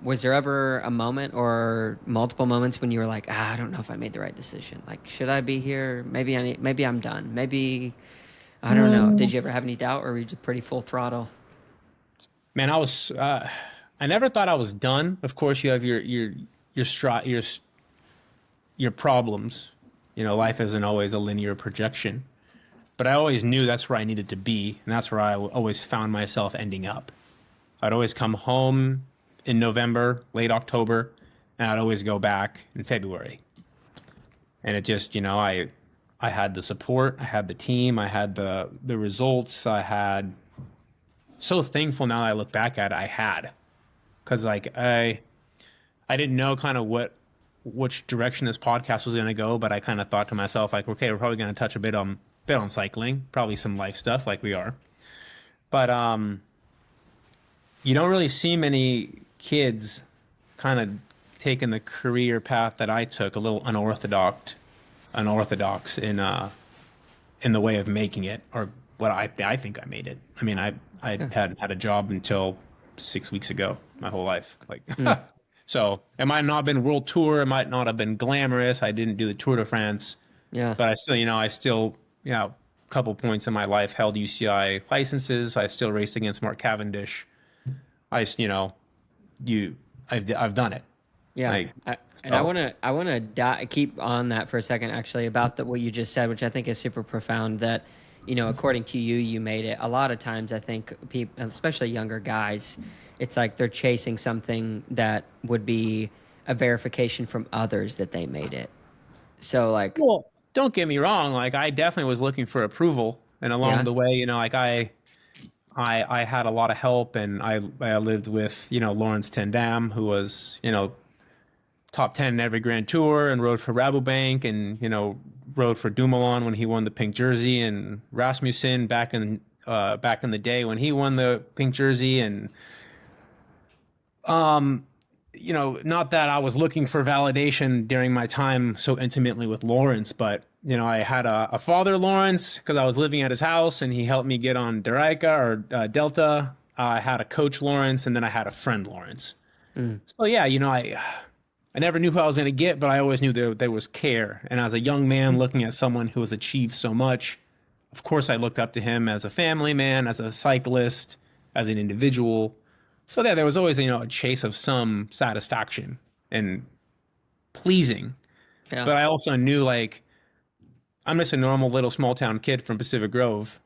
S1: was there ever a moment or multiple moments when you were like, I don't know if I made the right decision. Like, should I be here? Maybe I'm done. Maybe I don't know. Did you ever have any doubt, or were you just pretty full throttle?
S2: Man, I never thought I was done. Of course, you have your problems. Life isn't always a linear projection. But I always knew that's where I needed to be, and that's where I always found myself ending up. I'd always come home in November, late October, and I'd always go back in February. And it just, I had the support, I had the team, I had the results, I had so thankful now that I look back at it, I had. Because like I didn't know kind of which direction this podcast was going to go, but I kind of thought to myself like, okay, we're probably going to touch a bit on cycling, probably some life stuff like we are. But you don't really see many kids kind of taking the career path that I took, a little unorthodox in the way of making it, or what I think I made it. I mean, I
S1: Yeah.
S2: hadn't had a job until 6 weeks ago, my whole life. Like,
S1: Mm,
S2: so it might not have been world tour, it might not have been glamorous. I didn't do the Tour de France,
S1: yeah.
S2: but a couple points in my life held UCI licenses. I still raced against Mark Cavendish. I, you know, you, I've done it.
S1: Yeah,
S2: Like,
S1: and
S2: so
S1: I wanna keep on that for a second, actually, about what you just said, which I think is super profound. That according to you, you made it. A lot of times, I think people, especially younger guys, it's like they're chasing something that would be a verification from others that they made it. So, like,
S2: well, don't get me wrong. Like, I definitely was looking for approval, and along
S1: yeah,
S2: the way, like I had a lot of help, and I lived with Lawrence Tendam, who was top 10 in every Grand Tour, and rode for Rabobank, and rode for Dumoulin when he won the pink jersey, and Rasmussen back in the day when he won the pink jersey. And not that I was looking for validation during my time so intimately with Lawrence, but I had a father, Lawrence, because I was living at his house, and he helped me get on Derica or Delta. I had a coach, Lawrence, and then I had a friend, Lawrence.
S1: mm,
S2: So yeah, I never knew who I was going to get, but I always knew there was care. And as a young man looking at someone who has achieved so much, of course I looked up to him as a family man, as a cyclist, as an individual. So there was always a chase of some satisfaction and pleasing.
S1: yeah,
S2: But I also knew, like, I'm just a normal little small town kid from Pacific Grove.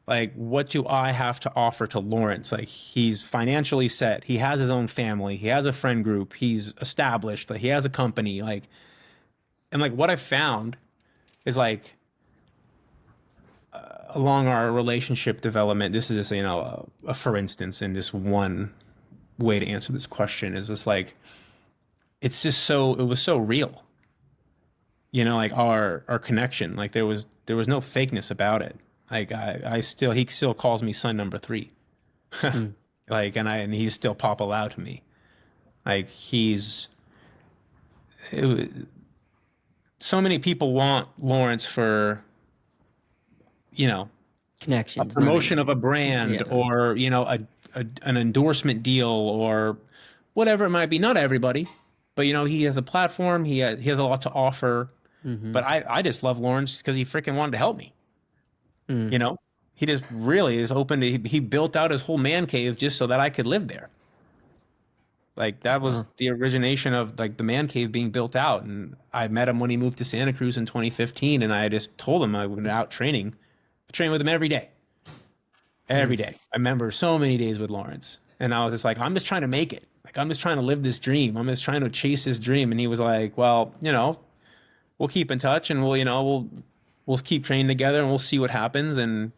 S2: Like, what do I have to offer to Lawrence? Like, he's financially set. He has his own family. He has a friend group. He's established. Like, he has a company. Like, and like what I found is like along our relationship development. This is just a for instance, in this one way to answer this question is just like it was so real. like our connection. Like there was no fakeness about it. Like he still calls me son number three.
S1: Mm.
S2: Like, and he's still Papa Lau to me. Like so many people want Lawrence for, you know, a
S1: Connections,
S2: promotion
S1: money.
S2: of a brand,
S1: Yeah.
S2: or, an endorsement deal, or whatever it might be. Not everybody, but he has a platform. He has a lot to offer.
S1: Mm-hmm.
S2: But I just love Lawrence because he freaking wanted to help me.
S1: Mm.
S2: You know, he just really is open to. He built out his whole man cave just so that I could live there. Like that was
S1: Wow.
S2: the origination of like the man cave being built out. And I met him when he moved to Santa Cruz in 2015, and I just told him I was out training. I train with him every day. Every
S1: Mm.
S2: day. I remember so many days with Lawrence. And I was just like, I'm just trying to make it. Like I'm just trying to live this dream. I'm just trying to chase this dream. And he was like, well, we'll keep in touch, and we'll keep training together, and we'll see what happens. And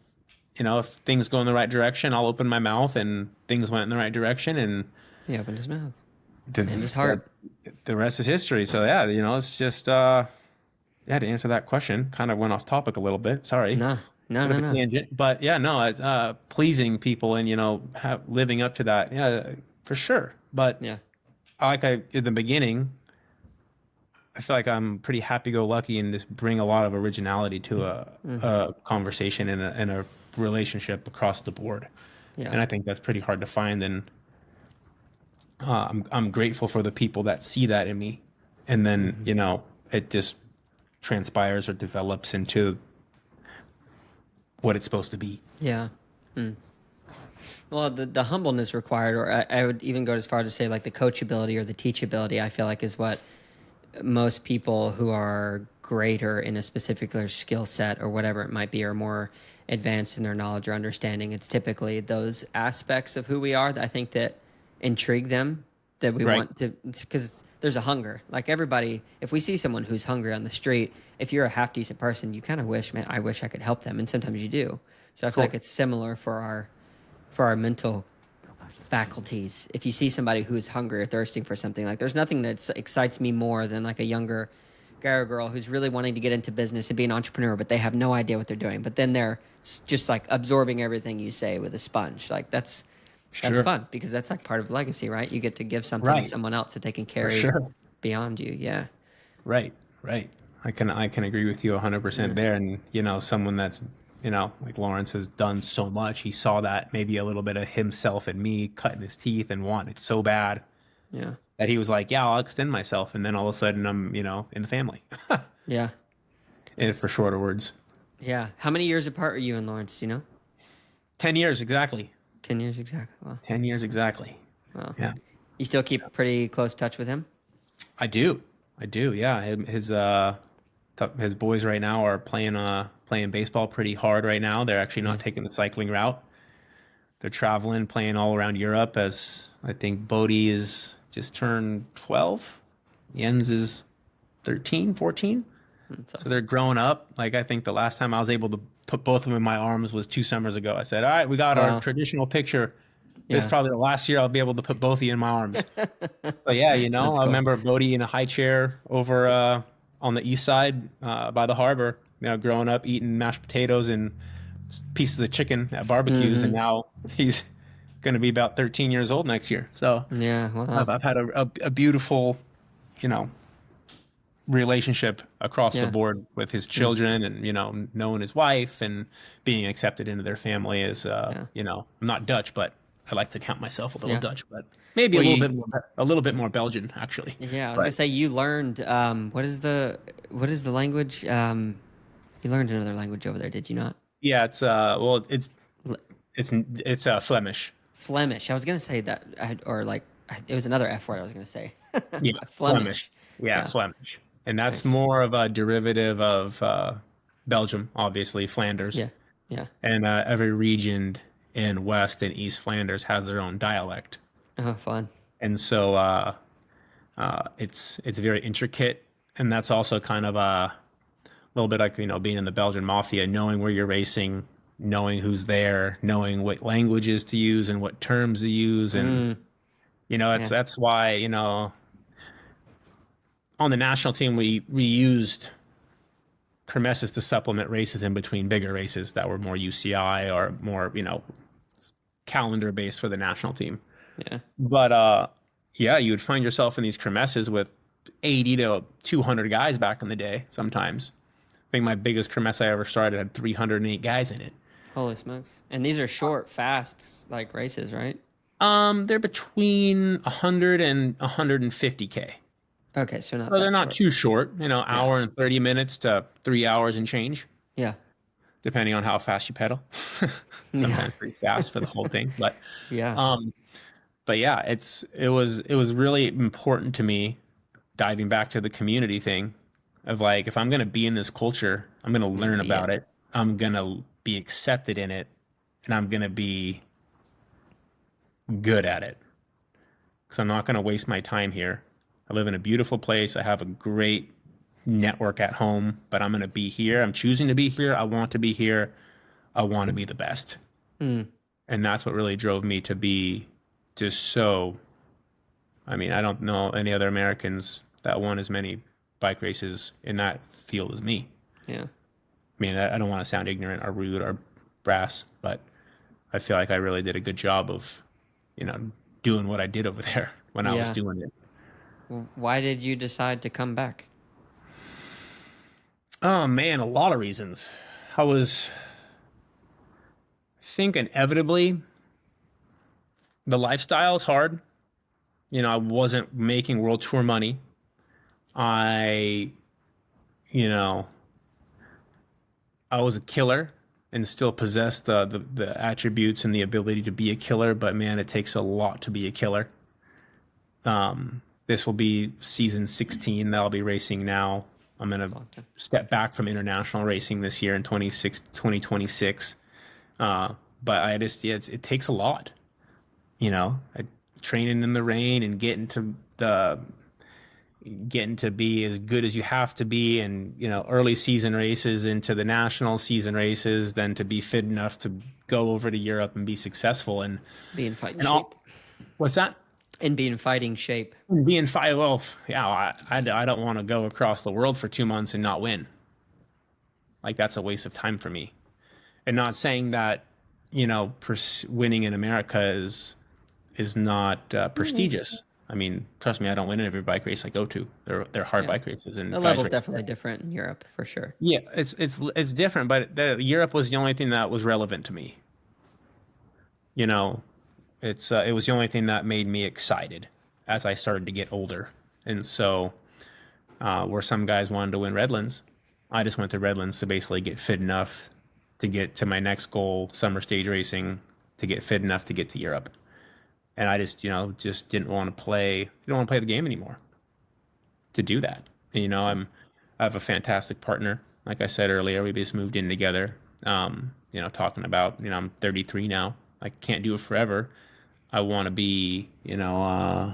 S2: if things go in the right direction, I'll open my mouth, and things went in the right direction, and
S1: He opened his mouth
S2: the
S1: and his
S2: the,
S1: heart.
S2: the rest is history. So yeah, it's just yeah, to answer that question, kind of went off topic a little bit. Sorry.
S1: No, no,
S2: Bit
S1: no,
S2: of a
S1: no.
S2: tangent, but yeah, no, it's pleasing people, and living up to that, yeah, for sure. But
S1: Yeah.
S2: in the beginning, I feel like I'm pretty happy-go-lucky and just bring a lot of originality to
S1: Mm-hmm.
S2: a conversation and a relationship across the board.
S1: Yeah.
S2: And I think that's pretty hard to find. And I'm grateful for the people that see that in me, and then
S1: Mm-hmm.
S2: it just transpires or develops into what it's supposed to be.
S1: Yeah. Mm. Well, the humbleness required, or I would even go as far as to say like the coachability or the teachability, I feel like is what most people who are greater in a specific skill set or whatever it might be are more advanced in their knowledge or understanding. It's typically those aspects of who we are that I think that intrigue them, that we
S2: Right.
S1: want to, because there's a hunger. Like everybody, if we see someone who's hungry on the street, if you're a half decent person, you kind of wish, man, I wish I could help them, and sometimes you do. So I feel like
S2: Cool.
S1: it's similar for our mental faculties. If you see somebody who's hungry or thirsting for something, like there's nothing that excites me more than like a younger guy or girl who's really wanting to get into business and be an entrepreneur, but they have no idea what they're doing. But then they're just like absorbing everything you say with a sponge. Like that's
S2: Sure.
S1: fun because that's like part of legacy, right? You get to give something to
S2: Right.
S1: someone else that they can
S2: For
S1: carry
S2: sure.
S1: beyond you. Yeah.
S2: Right, right. I can agree with you
S1: Yeah.
S2: 100% there. And someone that's like Lawrence has done so much. He saw that maybe a little bit of himself in me, cutting his teeth and wanting it so bad
S1: Yeah.
S2: that he was like, "Yeah, I'll extend myself." And then all of a sudden, I'm in the family.
S1: Yeah.
S2: And for shorter words,
S1: Yeah. How many years apart are you and Lawrence? Do you know?
S2: 10 years exactly.
S1: 10 years exactly. Wow.
S2: 10 years exactly.
S1: Wow.
S2: Yeah,
S1: You still keep pretty close touch with him?
S2: I do. I do. Yeah, his boys right now are playing baseball pretty hard right now. They're actually not
S1: Nice.
S2: taking the cycling route. They're traveling, playing all around Europe. As I think Bodie is just turned 12. Jens is 13, 14.
S1: That's
S2: So they're
S1: awesome.
S2: growing up. Like I think the last time I was able to put both of them in my arms was 2 summers ago. I said, "All right, we got our
S1: Wow.
S2: traditional picture. This is
S1: Yeah.
S2: probably the last year I'll be able to put both of you in my arms." But yeah,
S1: That's
S2: I
S1: cool.
S2: remember Bodie in a high chair over on the east side by the harbor. Growing up eating mashed potatoes and pieces of chicken at barbecues, and
S1: Hmm.
S2: now he's going to be about 13 years old next year. So
S1: Yeah.
S2: I've,
S1: Wow.
S2: I've had a beautiful, you know, relationship across the
S1: Yeah.
S2: board with his
S1: Mm.
S2: children, and knowing his wife and being accepted into their family. Is
S1: Yeah.
S2: I'm not Dutch, but I like to count myself a little
S1: Yeah.
S2: Dutch, but maybe
S1: Well, you.
S2: a little bit more Belgian actually.
S1: Yeah. I was gonna
S2: But
S1: say you learned. What is the language? You learned another language over there, did you not?
S2: yeah, it's well,
S1: L-
S2: it's Flemish.
S1: Flemish. I was gonna say that, or like it was another F word I was gonna say.
S2: Yeah, Flemish.
S1: Flemish.
S2: Yeah,
S1: Yeah.
S2: Flemish. And that's
S1: Nice.
S2: more of a derivative of Belgium, obviously, Flanders.
S1: Yeah. Yeah.
S2: And every region in West and East Flanders has their own dialect.
S1: Oh, fun.
S2: And so it's very intricate. And that's also kind of a little bit like, being in the Belgian mafia, knowing where you're racing, knowing who's there, knowing what languages to use and what terms to use. And,
S1: Mm.
S2: that's,
S1: Yeah.
S2: that's why, on the national team, we used Kermesses to supplement races in between bigger races that were more UCI or more, calendar based for the national team.
S1: Yeah.
S2: But yeah, you would find yourself in these Kermesses with 80 to 200 guys back in the day sometimes. I think my biggest Kermesse I ever started had 308 guys in it.
S1: Holy smokes. And these are short, fast, like races, right?
S2: They're between 100 and 150K.
S1: Okay, so not
S2: So they're
S1: that
S2: not
S1: short.
S2: too short,
S1: Yeah.
S2: hour and 30 minutes to 3 hours and change,
S1: Yeah.
S2: depending on how fast you pedal.
S1: Yeah.
S2: Sometimes pretty fast for the whole thing.
S1: Yeah.
S2: Um, but yeah, it was really important to me, diving back to the community thing of like, if I'm going to be in this culture, I'm going to
S1: I'm gonna
S2: learn
S1: be
S2: about
S1: it.
S2: it. I'm going to be accepted in it, and I'm going to be good at it, because I'm not going to waste my time here. I live in a beautiful place. I have a great network at home, but I'm going to be here. I'm choosing to be here. I want to be here. I want to be the best.
S1: Mm.
S2: And that's what really drove me to be just so. I mean, I don't know any other Americans that won as many bike races in that field as me.
S1: Yeah.
S2: I mean, I don't want to sound ignorant or rude or brass, but I feel like I really did a good job of, doing what I did over there when I was
S1: Yeah.
S2: doing it.
S1: Why did you decide to come back?
S2: Oh man, a lot of reasons. I think inevitably, the lifestyle is hard. I wasn't making world tour money. I, you know, I was a killer and still possess the attributes and the ability to be a killer, but man, it takes a lot to be a killer. This will be season 16 that I'll be racing now. I'm going to
S1: Long time.
S2: step back from international racing this year in 2026. But it takes a lot, training in the rain and getting to be as good as you have to be, and early season races into the national season races, then to be fit enough to go over to Europe and be successful, and
S1: Be in fighting
S2: and
S1: shape.
S2: all what's that.
S1: And be in fighting shape.
S2: Being five, well, yeah, I don't want to go across the world for 2 months and not win. Like, that's a waste of time for me. And not saying that, winning in America is not prestigious. I mean, trust me, I don't win in every bike race I go to. They're hard
S1: Yeah.
S2: bike races, and
S1: The
S2: guys
S1: level's
S2: race
S1: definitely different in Europe, for sure.
S2: yeah, it's different, but Europe was the only thing that was relevant to me. You know, it was the only thing that made me excited as I started to get older. And so, where some guys wanted to win Redlands, I just went to Redlands to basically get fit enough to get to my next goal, summer stage racing, to get fit enough to get to Europe. And I just didn't want to play the game anymore to do that. And, I have a fantastic partner. Like I said earlier, we just moved in together. Talking about, I'm 33 now. I can't do it forever. I want to be, I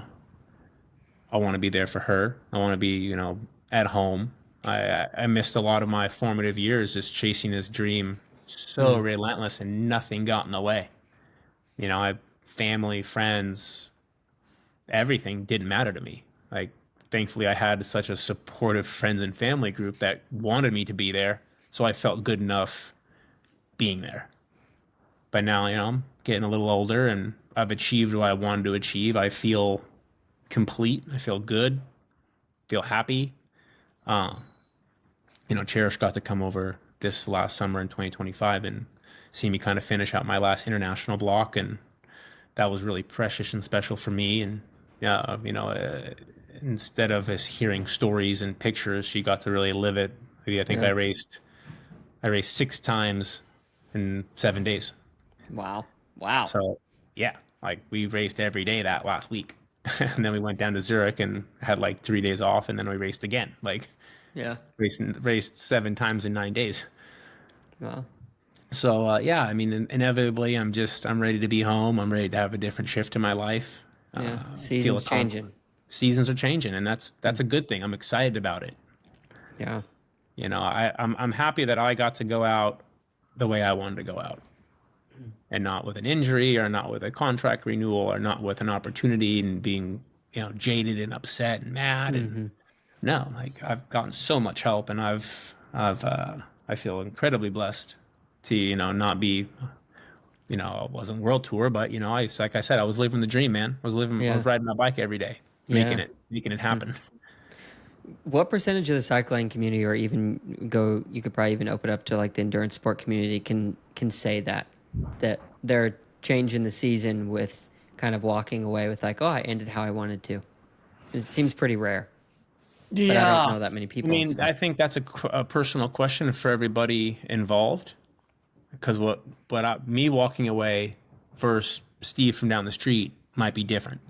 S2: want to be there for her. I want to be, at home. I missed a lot of my formative years just chasing this dream so relentless, and nothing got in the way. I family, friends, everything didn't matter to me. Like, thankfully, I had such a supportive friends and family group that wanted me to be there, so I felt good enough being there. But now, I'm getting a little older, and I've achieved what I wanted to achieve. I feel complete. I feel good. Feel happy. Cherish got to come over this last summer in 2025 and see me kind of finish out my last international block, and that was really precious and special for me. And instead of us hearing stories and pictures, she got to really live it. I think
S1: Yeah.
S2: I raced 6 times in 7 days.
S1: Wow. Wow.
S2: So yeah, like, we raced every day that last week. And then we went down to Zurich and had like 3 days off, and then we raced again. Like,
S1: Yeah.
S2: raced 7 times in 9 days.
S1: Wow.
S2: So yeah, I mean, inevitably, I'm ready to be home. I'm ready to have a different shift in my life.
S1: Yeah.
S2: Feel
S1: Seasons
S2: accomplished.
S1: changing.
S2: Seasons are changing, and that's a good thing. I'm excited about it.
S1: Yeah.
S2: I'm happy that I got to go out the way I wanted to go out, and not with an injury, or not with a contract renewal, or not with an opportunity and being, jaded and upset and mad. And no, like, I've gotten so much help, and I've I feel incredibly blessed to, not be, I wasn't world tour, but like I said, I was living the dream, man. I
S1: Yeah.
S2: was riding my bike every day,
S1: Yeah.
S2: making it
S1: Mm.
S2: happen.
S1: What percentage of the cycling community, or even you could probably even open up to like the endurance sport community, can say that they're changing the season with kind of walking away with like, oh, I ended how I wanted to. It seems pretty rare, but I don't
S2: Yeah.
S1: know that many
S2: I
S1: people.
S2: mean,
S1: So
S2: I think that's a personal question for everybody involved. Because me walking away versus Steve from down the street might be different.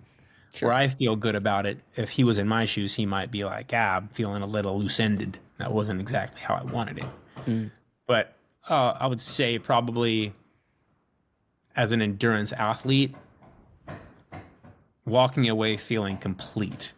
S2: Where
S1: sure.
S2: I feel good about it, if he was in my shoes, he might be like, I'm feeling a little loose ended. That wasn't exactly how I wanted it.
S1: Mm.
S2: But I would say probably as an endurance athlete, walking away feeling complete.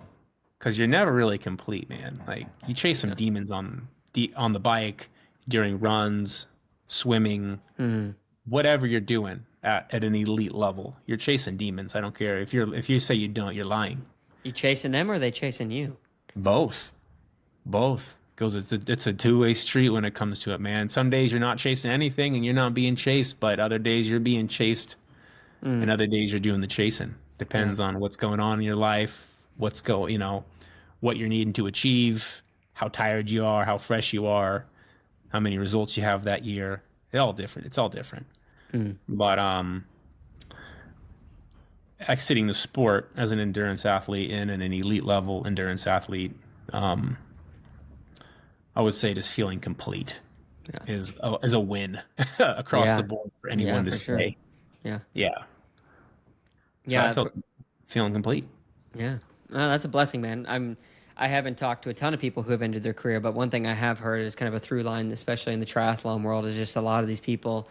S2: Because you're never really complete, man. Like you chase some
S1: Yeah.
S2: demons on the bike during runs, swimming,
S1: Mm.
S2: whatever you're doing at an elite level. You're chasing demons. I don't care if you say you don't, you're lying.
S1: You chasing them or are they chasing you?
S2: Both. Both. Goes it's a two-way street when it comes to it, man. Some days you're not chasing anything and you're not being chased, but other days you're being chased and
S1: Mm.
S2: other days you're doing the chasing.
S1: Yeah.
S2: Depends on what's going on in your life, what you're needing to achieve, how tired you are, how fresh you are, how many results you have that year. It's all different. It's all different.
S1: Mm.
S2: But exiting the sport as an endurance athlete and an elite level endurance athlete, I would say just feeling complete
S1: Yeah.
S2: is a win across the
S1: Yeah.
S2: board for
S1: Yeah,
S2: anyone to
S1: for sure.
S2: say.
S1: Yeah.
S2: Yeah. So I
S1: Yeah.
S2: felt feeling complete.
S1: Yeah. That's a blessing, man. I haven't talked to a ton of people who have ended their career, but one thing I have heard is kind of a through line, especially in the triathlon world, is just a lot of these people,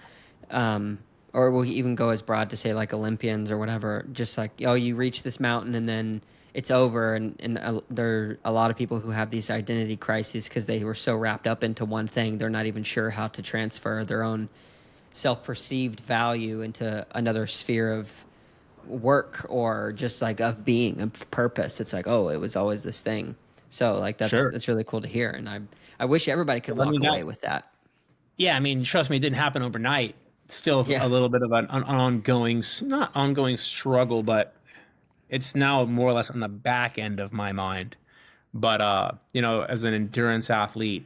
S1: or we'll even go as broad to say like Olympians or whatever, just like, oh, you reach this mountain and then it's over. And there are a lot of people who have these identity crises because they were so wrapped up into one thing, they're not even sure how to transfer their own self-perceived value into another sphere of work or just like of being of purpose. It's like, oh, it was always this thing. So like
S2: Sure.
S1: that's really cool to hear, and I wish everybody could
S2: I
S1: walk
S2: mean
S1: away
S2: that.
S1: with that.
S2: Yeah, I mean, trust me, it didn't happen overnight. It's still
S1: Yeah.
S2: a little bit of an ongoing, not ongoing struggle, but it's now more or less on the back end of my mind. But as an endurance athlete,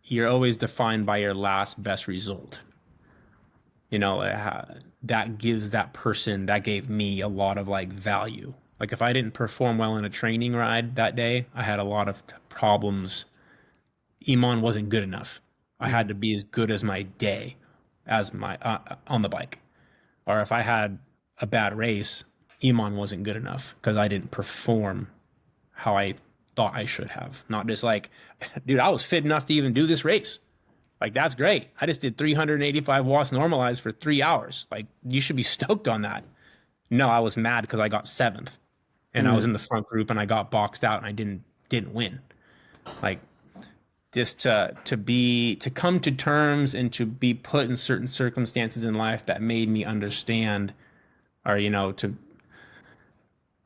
S2: you're always defined by your last best result. That gives that gave me a lot of like value. Like if I didn't perform well in a training ride that day, I had a lot of problems. Eamon wasn't good enough. I had
S1: Mm.
S2: to be as good as my day as my on the bike. Or if I had a bad race, Eamon wasn't good enough because I didn't perform how I thought I should have. Not just like, dude, I was fit enough to even do this race. Like, that's great. I just did 385 watts normalized for 3 hours. Like, you should be stoked on that. No, I was mad because I got seventh and I was
S1: Mm.
S2: in the front group and I got boxed out and I didn't win. Like, just to come to terms and to be put in certain circumstances in life that made me understand, or to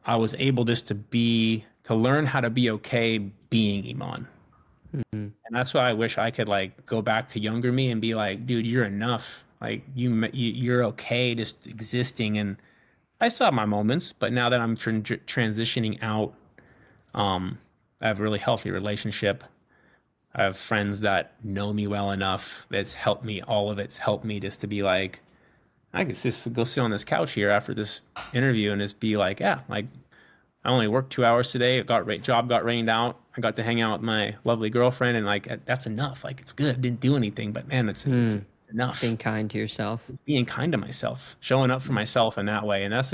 S2: I was able just to learn how to be okay being Iman.
S1: Mm.
S2: And that's why I wish I could like go back to younger me and be like, dude, you're enough. Like you're okay just existing. And I still have my moments, but now that I'm transitioning out, I have a really healthy relationship. I have friends that know me well enough. That's helped me. All of it's helped me just to be like, I could just go sit on this couch here after this interview and just be like, yeah, like I only worked 2 hours today. Job got rained out. I got to hang out with my lovely girlfriend, and like that's enough. Like it's good. I didn't do anything, but man, it's
S1: Mm.
S2: enough.
S1: Being kind to yourself.
S2: It's being kind to myself, showing up for myself in that way, and that's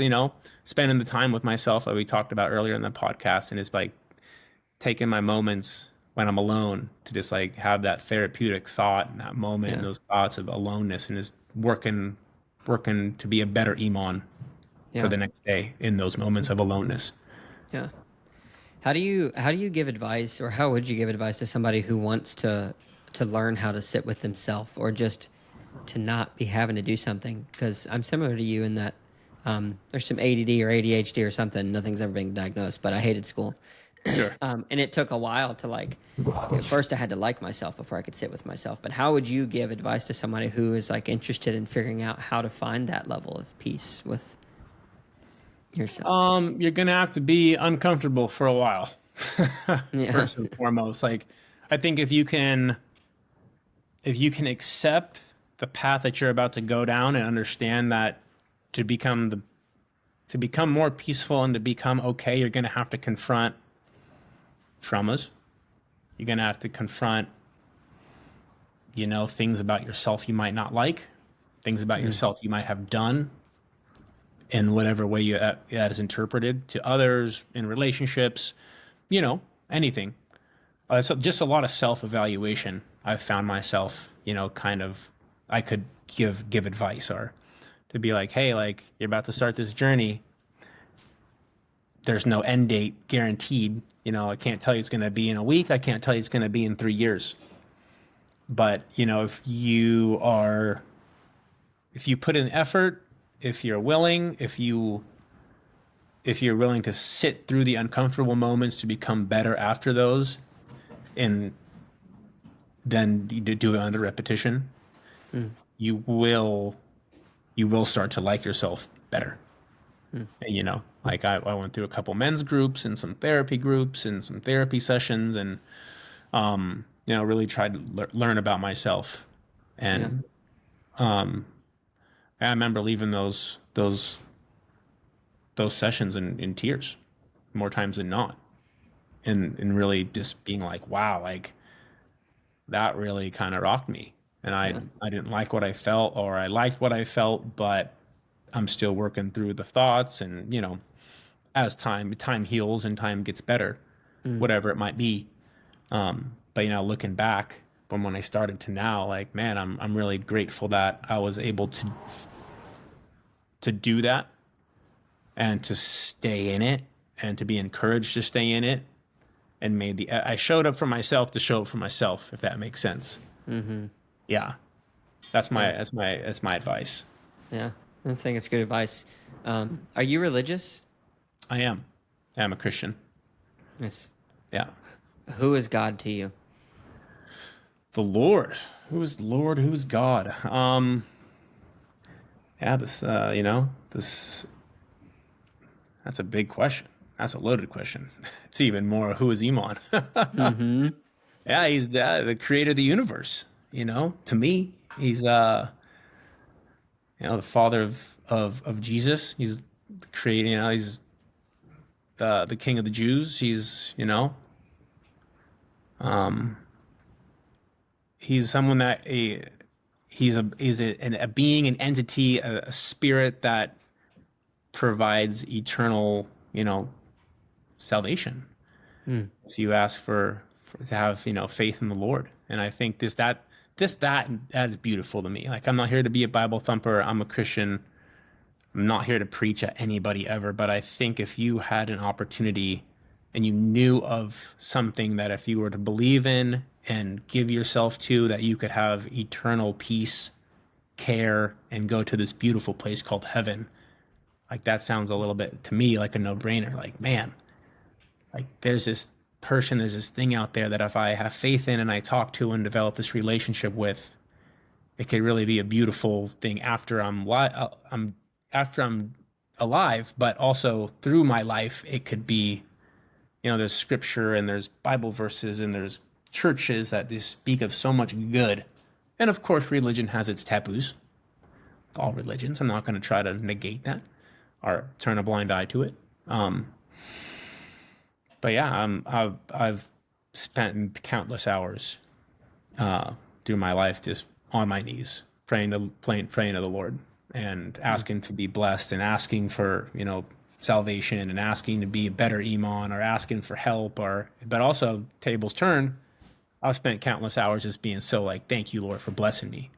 S2: spending the time with myself that we talked about earlier in the podcast, and it's like taking my moments when I'm alone to just like have that therapeutic thought and that moment and
S1: Yeah.
S2: those thoughts of aloneness, and just working to be a better Iman for
S1: Yeah.
S2: the next day in those moments of aloneness.
S1: Yeah. How do you give advice, or how would you give advice to somebody who wants to learn how to sit with themselves, or just to not be having to do something? Because I'm similar to you in that there's some ADD or ADHD or something. Nothing's ever been diagnosed, but I hated school.
S2: Sure.
S1: And it took a while to like, at first I had to like myself before I could sit with myself. But how would you give advice to somebody who is like interested in figuring out how to find that level of peace with yourself?
S2: You're gonna have to be uncomfortable for a while,
S1: Yeah.
S2: first and foremost. Like, I think if you can accept the path that you're about to go down and understand that to become more peaceful and to become okay, you're gonna have to confront traumas. You're gonna have to confront, things about yourself you might not like, things about yourself you might have done in whatever way that is interpreted to others in relationships, anything. So just a lot of self-evaluation. I've found myself, kind of, I could give advice or to be like, hey, like you're about to start this journey. There's no end date guaranteed. I can't tell you it's going to be in a week. I can't tell you it's going to be in 3 years. But, if you put in effort, if you're willing, if you're willing to sit through the uncomfortable moments to become better after those, and then you do it under repetition, you will start to like yourself better. And, like I went through a couple men's groups and some therapy groups and some therapy sessions, and really tried to learn about myself. And I remember leaving those sessions in tears more times than not, and really just being like, wow, like that really kind of rocked me. And I didn't like what I felt, or I liked what I felt, but I'm still working through the thoughts. And as time heals and time gets better, whatever it might be. But looking back from when I started to now, like, man, I'm really grateful that I was able to do that and to stay in it and to be encouraged to stay in it, and I showed up for myself to show up for myself, if that makes sense. Mm-hmm. Yeah, that's my advice.
S1: Yeah, I think it's good advice. Are you religious?
S2: I am. I'm a Christian.
S1: Yes.
S2: Yeah.
S1: Who is God to you?
S2: The Lord. Who is the Lord? Who is God? Yeah, this, that's a big question. That's a loaded question. It's even more, who is Eamon? Mm-hmm. Yeah, he's the creator of the universe. To me, he's, the father of Jesus. He's creating, he's the king of the Jews. He's, he's someone that he's a being, an entity, a spirit that provides eternal, salvation. If you ask to have, faith in the Lord. And I think that is beautiful to me. Like, I'm not here to be a Bible thumper. I'm a Christian. I'm not here to preach at anybody ever, but I think if you had an opportunity and you knew of something that if you were to believe in and give yourself to, that you could have eternal peace, care, and go to this beautiful place called heaven, like that sounds a little bit to me like a no-brainer. Like, man, like there's this thing out there that if I have faith in and I talk to and develop this relationship with, it could really be a beautiful thing after I'm alive, but also through my life. It could be, there's scripture and there's Bible verses and there's churches that they speak of so much good. And of course, religion has its taboos. All religions. I'm not going to try to negate that or turn a blind eye to it. But yeah, I've spent countless hours through my life just on my knees praying to the Lord and asking to be blessed and asking for salvation and asking to be a better Eamon, or asking for help, but also tables turn. I've spent countless hours just being so like, thank you, Lord, for blessing me.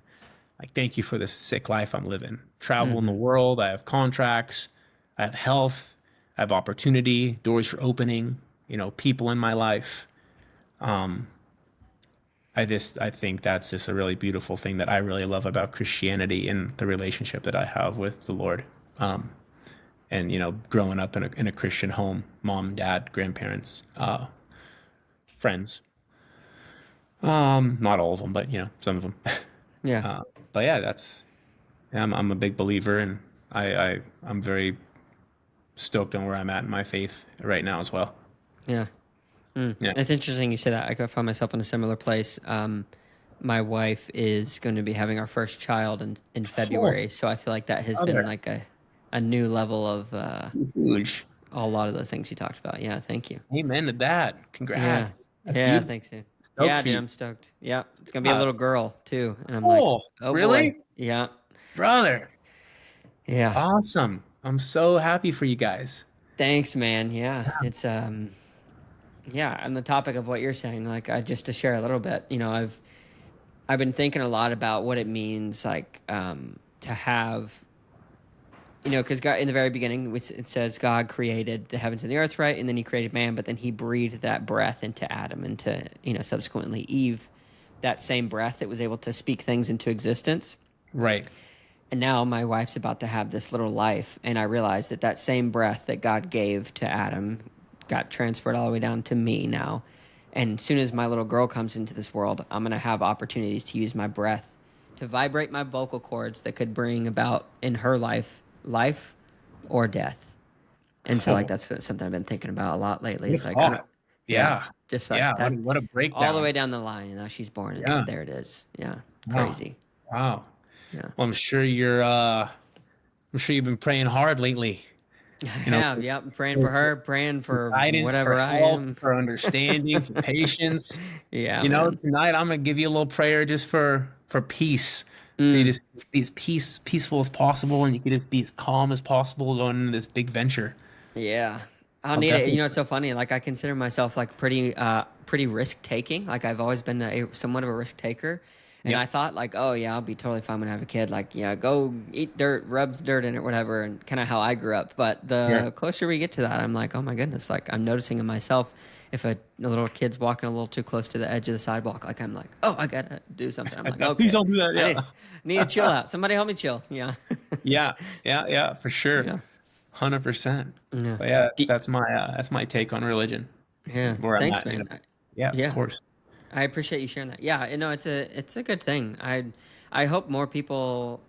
S2: Like, thank you for this sick life I'm living. Travel in the world. I have contracts. I have health. I have opportunity. Doors are opening. People in my life. I think that's just a really beautiful thing that I really love about Christianity and the relationship that I have with the Lord. and growing up in a Christian home, mom, dad, grandparents, friends. Not all of them, but some of them.
S1: Yeah.
S2: But yeah, I'm a big believer, and I'm very stoked on where I'm at in my faith right now as well.
S1: Yeah.
S2: Yeah.
S1: It's interesting you say that. I find myself in a similar place. My wife is going to be having our first child in
S2: Oh,
S1: February, so I feel like that has been
S2: brother,
S1: like a new level of
S2: huge.
S1: a lot of those things you talked about. Yeah, thank you.
S2: Amen to that.
S1: Yeah,
S2: Congrats. That's
S1: yeah,
S2: beautiful.
S1: thanks, dude.
S2: Stoked
S1: Yeah,
S2: for
S1: dude,
S2: you.
S1: I'm stoked. Yeah, it's gonna be a
S2: Uh,
S1: little girl too, and I'm like,
S2: oh,
S1: oh boy,
S2: really?
S1: yeah,
S2: Brother,
S1: yeah.
S2: awesome. I'm so happy for you guys.
S1: Thanks, man. Yeah, it's yeah. On the topic of what you're saying, like, just to share a little bit, I've been thinking a lot about what it means, like, to have, because God, in the very beginning, it says God created the heavens and the earth, right? And then he created man, but then he breathed that breath into Adam and to, subsequently Eve, that same breath that was able to speak things into existence.
S2: Right.
S1: And now my wife's about to have this little life. And I realized that that same breath that God gave to Adam got transferred all the way down to me now. And as soon as my little girl comes into this world, I'm going to have opportunities to use my breath to vibrate my vocal cords that could bring about in her life or death. And so, like,
S2: Oh,
S1: that's something I've been thinking about a lot lately.
S2: what a
S1: Is like, I don't,
S2: thought.
S1: yeah,
S2: Yeah.
S1: just
S2: Yeah.
S1: like
S2: What a,
S1: that,
S2: what a
S1: all the
S2: breakdown.
S1: way down the line. She's born, and
S2: Yeah.
S1: there it is. Yeah,
S2: Wow.
S1: crazy.
S2: Wow.
S1: Yeah.
S2: Well, I'm sure you've been praying hard lately.
S1: I
S2: You know,
S1: have, yep. Praying
S2: for,
S1: for
S2: for
S1: her, praying for
S2: guidance, for
S1: whatever I
S2: health,
S1: am.
S2: for understanding, for patience.
S1: Yeah, man.
S2: Tonight I'm gonna give you a little prayer just for peace, for you
S1: Mm,
S2: to be as peaceful as possible, and you can just be as calm as possible going into this big venture.
S1: yeah. I'll
S2: I'll
S1: need it.
S2: definitely.
S1: It's so funny. Like, I consider myself like pretty risk taking. Like, I've always been somewhat of a risk taker. And I
S2: Yep.
S1: thought, like, oh yeah, I'll be totally fine when I have a kid. Like, yeah, go eat dirt, rubs dirt in it, whatever, and kind of how I grew up. But
S2: Yeah.
S1: the closer we get to that, I'm like, oh my goodness, like, I'm noticing in myself if a little kid's walking a little too close to the edge of the sidewalk, like, I'm like, oh, I gotta do something. I'm like,
S2: Please
S1: okay,
S2: don't do that.
S1: I need
S2: Yeah.
S1: need to chill out. Somebody help me chill. Yeah,
S2: Yeah. Yeah. Yeah. For sure.
S1: yeah,
S2: 100%.
S1: yeah.
S2: But yeah,
S1: D-
S2: that's my take on religion,
S1: yeah.
S2: where I'm
S1: Thanks,
S2: at.
S1: man.
S2: Yeah. Of
S1: Yeah,
S2: course.
S1: I appreciate you sharing that. Yeah, it's a good thing. I hope more people.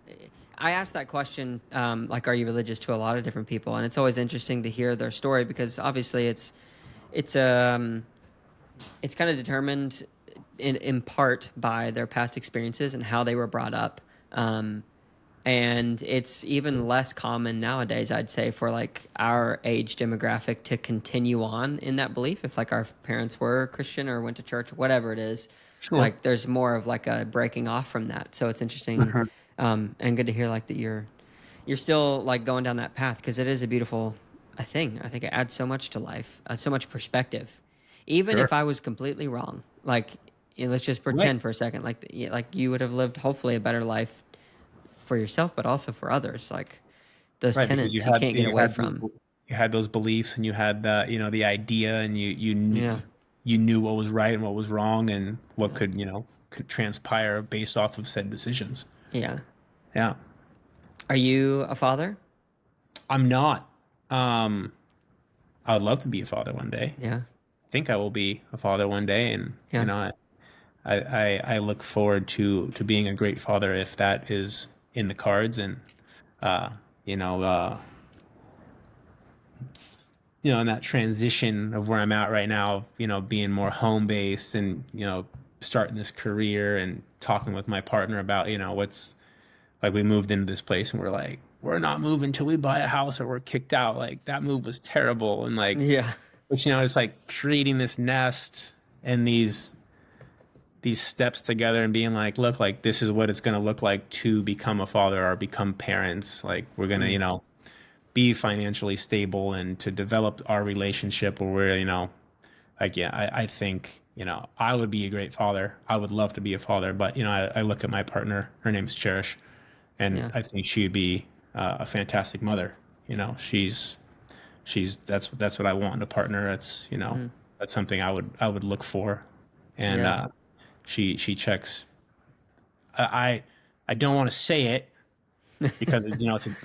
S1: I ask that question, like, are you religious, to a lot of different people, and it's always interesting to hear their story because obviously it's it's kind of determined in part by their past experiences and how they were brought up. Um, and it's even less common nowadays, I'd say, for like our age demographic to continue on in that belief. If like our parents were Christian or went to church, whatever it is,
S2: Sure.
S1: like there's more of like a breaking off from that. So it's interesting,
S2: Mhm.
S1: and good to hear like that you're still like going down that path because it is a beautiful thing. I think it adds so much to life, so much perspective. Even
S2: Sure.
S1: if I was completely wrong, like, let's just
S2: Right.
S1: pretend for a second, like like you would have lived hopefully a better life for yourself, but also for others. Like those
S2: Right, because you
S1: tenets you
S2: had
S1: can't get
S2: you
S1: away
S2: had those
S1: from.
S2: you had those beliefs, and you had the idea, and
S1: Yeah,
S2: you knew what was right and what was wrong, and what
S1: yeah,
S2: could transpire based off of said decisions.
S1: yeah.
S2: Yeah.
S1: Are you a father?
S2: I'm not. Um, I would love to be a father one day.
S1: Yeah,
S2: I think I will be a father one day, and
S1: yeah,
S2: I look forward to being a great father if that is in the cards, and uh, you know, uh, in that transition of where I'm at right now, being more home based, and starting this career, and talking with my partner about what's like. We moved into this place, and we're like, we're not moving till we buy a house or we're kicked out. Like, that move was terrible, and like,
S1: yeah,
S2: but it's like creating this nest and these steps together, and being like, look, like, this is what it's going to look like to become a father or become parents. Like, we're going to
S1: mm,
S2: be financially stable, and to develop our relationship where we're, like, yeah, I think, I would be a great father. I would love to be a father, but, I look at my partner, her name's Cherish, and
S1: yeah,
S2: I think she'd be a fantastic mother. That's what I want in a partner.
S1: mm,
S2: That's something I would look for. And
S1: yeah,
S2: she checks. I don't want to say it, because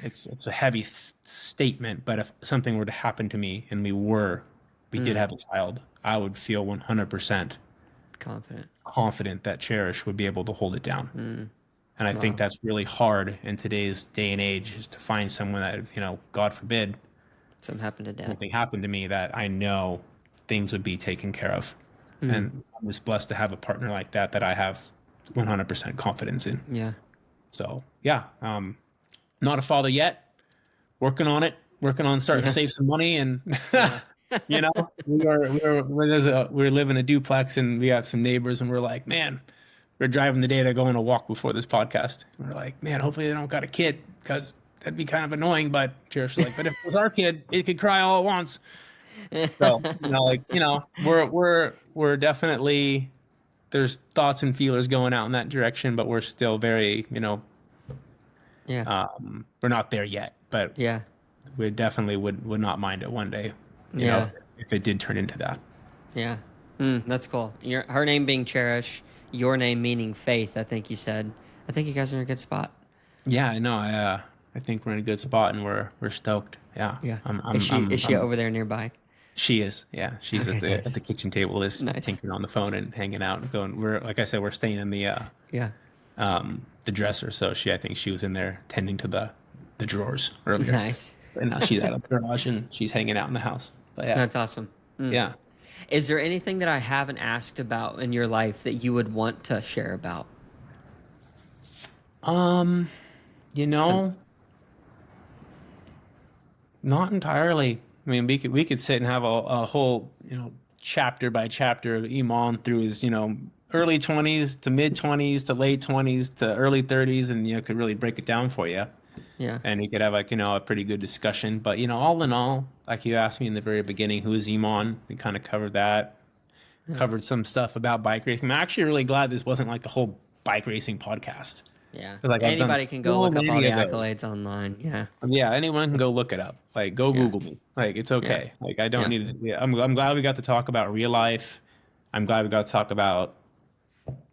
S2: it's a heavy statement. But if something were to happen to me and we did have a child, I would feel 100%
S1: Confident.
S2: confident that Cherish would be able to hold it down. And I think
S1: Wow.
S2: that's really hard in today's day and age, is to find someone that, God forbid,
S1: Something happened to dad.
S2: something happened to me, that I know things would be taken care of.
S1: Mm.
S2: And I'm just blessed to have a partner like that I have 100% confidence in.
S1: Yeah.
S2: So yeah, not a father yet, working on starting to
S1: Yeah.
S2: save some money, and
S1: Yeah.
S2: we live in a duplex, and we have some neighbors, and we're like, man, we're driving the day to go on a walk before this podcast. And we're like, man, hopefully they don't got a kid, because that'd be kind of annoying. But Cherish was like, but if it was our kid, it could cry all at once. So we're definitely, there's thoughts and feelers going out in that direction, but we're still very,
S1: Yeah.
S2: we're not there yet. But
S1: Yeah.
S2: we definitely would not mind it one day,
S1: Yeah.
S2: if it did turn into that.
S1: Yeah. That's cool. Her name being Cherish, your name meaning Faith, I think you said. I think you guys are in a good spot.
S2: Yeah, I know. I think we're in a good spot, and we're stoked. Yeah.
S1: Yeah. Is she over there nearby?
S2: She is. Yeah, she's
S1: Okay,
S2: at
S1: nice.
S2: the kitchen table, just
S1: Nice.
S2: tinkering on the phone and hanging out and going. We're, like I said, we're staying in
S1: Yeah.
S2: the dresser. So I think she was in there tending to the drawers earlier.
S1: Nice.
S2: And now she's out of the garage and she's hanging out in the house. But yeah,
S1: That's awesome.
S2: yeah.
S1: Is there anything that I haven't asked about in your life that you would want to share about?
S2: Um, you
S1: Some,
S2: know, not entirely. I mean, we could sit and have a whole, chapter by chapter of Iman through his, early 20s to mid 20s to late 20s to early 30s, and could really break it down for you.
S1: yeah.
S2: And he could have, like, a pretty good discussion. But all in all, like you asked me in the very beginning, who is Iman? We kind of covered that. Covered some stuff about bike racing. I'm actually really glad this wasn't like a whole bike racing podcast.
S1: Yeah.
S2: 'Cause, like, I've done
S1: Anybody can go
S2: so
S1: look up all
S2: many
S1: the
S2: of those.
S1: accolades online. Yeah.
S2: Yeah, anyone can go look it up. Like, go
S1: Yeah.
S2: Google me. Like, it's
S1: Yeah.
S2: okay. Like, I don't
S1: Yeah.
S2: need to. Yeah, I'm glad we got to talk about real life. I'm glad we got to talk about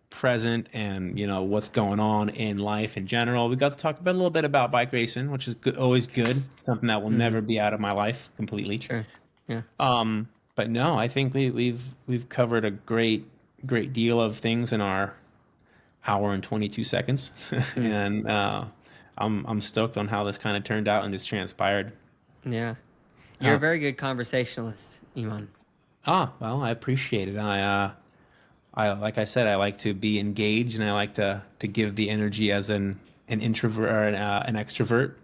S2: present and what's going on in life in general. We got to talk about a little bit about bike racing, which is good, always good. Something that will never be out of my life completely.
S1: Sure. Yeah.
S2: But no, I think we've covered a great deal of things in our hour and 22 seconds, and I'm stoked on how this kind of turned out and just transpired.
S1: Yeah. You're a
S2: Uh,
S1: very good conversationalist, Iman.
S2: well, I appreciate it. I like I said, I like to be engaged, and I like to give the energy as an introvert or an extrovert.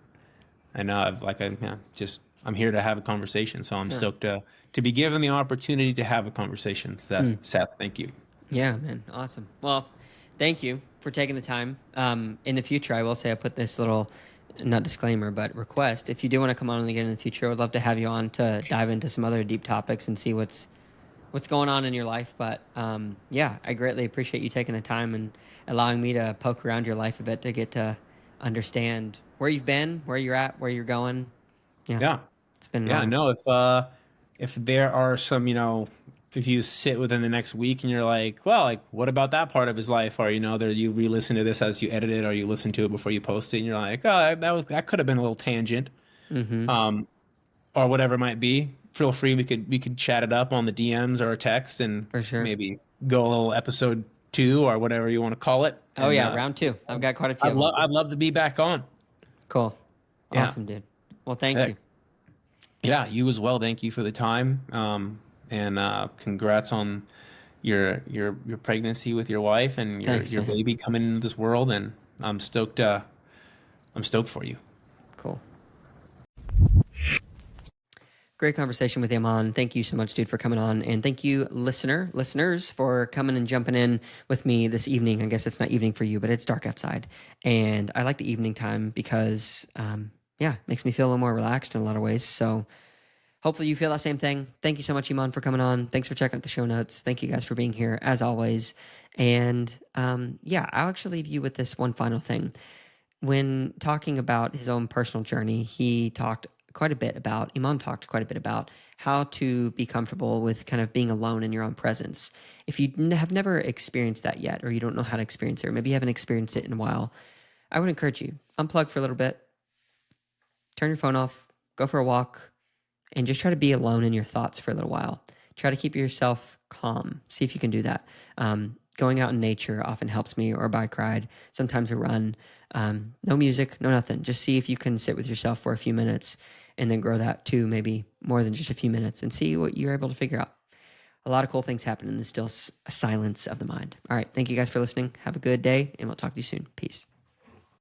S2: And I'm here to have a conversation, so I'm stoked to be given the opportunity to have a conversation. Seth, thank you.
S1: Yeah, man. Awesome. Well, thank you for taking the time. In the future, I will say I put this little, not disclaimer, but request. If you do want to come on again in the future, I would love to have you on to dive into some other deep topics and see what's going on in your life. But yeah, I greatly appreciate you taking the time and allowing me to poke around your life a bit to get to understand where you've been, where you're at, where you're going. Yeah,
S2: Yeah.
S1: it's been an
S2: Yeah,
S1: honor.
S2: no, if there are some, if you sit within the next week and you're like, well, like, what about that part of his life? Or, there, you re-listen to this as you edit it, or you listen to it before you post it, and you're like, oh, that could have been a little tangent, or whatever it might be. Feel free, we could chat it up on the DMs or a text, and
S1: For sure.
S2: maybe go a little episode 2 or whatever you want to call it.
S1: Oh
S2: And
S1: yeah, round 2. I've got quite a few
S2: I'd
S1: of them.
S2: love I'd love to be back on.
S1: Cool.
S2: Yeah.
S1: Awesome, dude. Well, thank
S2: Sick.
S1: you.
S2: Yeah, you as well. Thank you for the time. And congrats on your pregnancy with your wife and
S1: Thanks,
S2: your
S1: man.
S2: baby coming into this world. And I'm stoked. I'm stoked for you.
S1: Cool. Great conversation with Eamon. Thank you so much, dude, for coming on. And thank you, listeners, for coming and jumping in with me this evening. I guess it's not evening for you, but it's dark outside. And I like the evening time because, yeah, it makes me feel a little more relaxed in a lot of ways. So hopefully you feel that same thing. Thank you so much, Eamon, for coming on. Thanks for checking out the show notes. Thank you guys for being here, as always. And yeah, I'll actually leave you with this one final thing. When talking about his own personal journey, Eamon talked quite a bit about how to be comfortable with kind of being alone in your own presence. If you have never experienced that yet, or you don't know how to experience it, or maybe you haven't experienced it in a while, I would encourage you, unplug for a little bit, turn your phone off, go for a walk, and just try to be alone in your thoughts for a little while. Try to keep yourself calm. See if you can do that. Going out in nature often helps me, or a bike ride, sometimes a run. No music, no nothing. Just see if you can sit with yourself for a few minutes and then grow that to maybe more than just a few minutes and see what you're able to figure out. A lot of cool things happen in the still silence of the mind. All right. Thank you guys for listening. Have a good day, and we'll talk to you soon. Peace.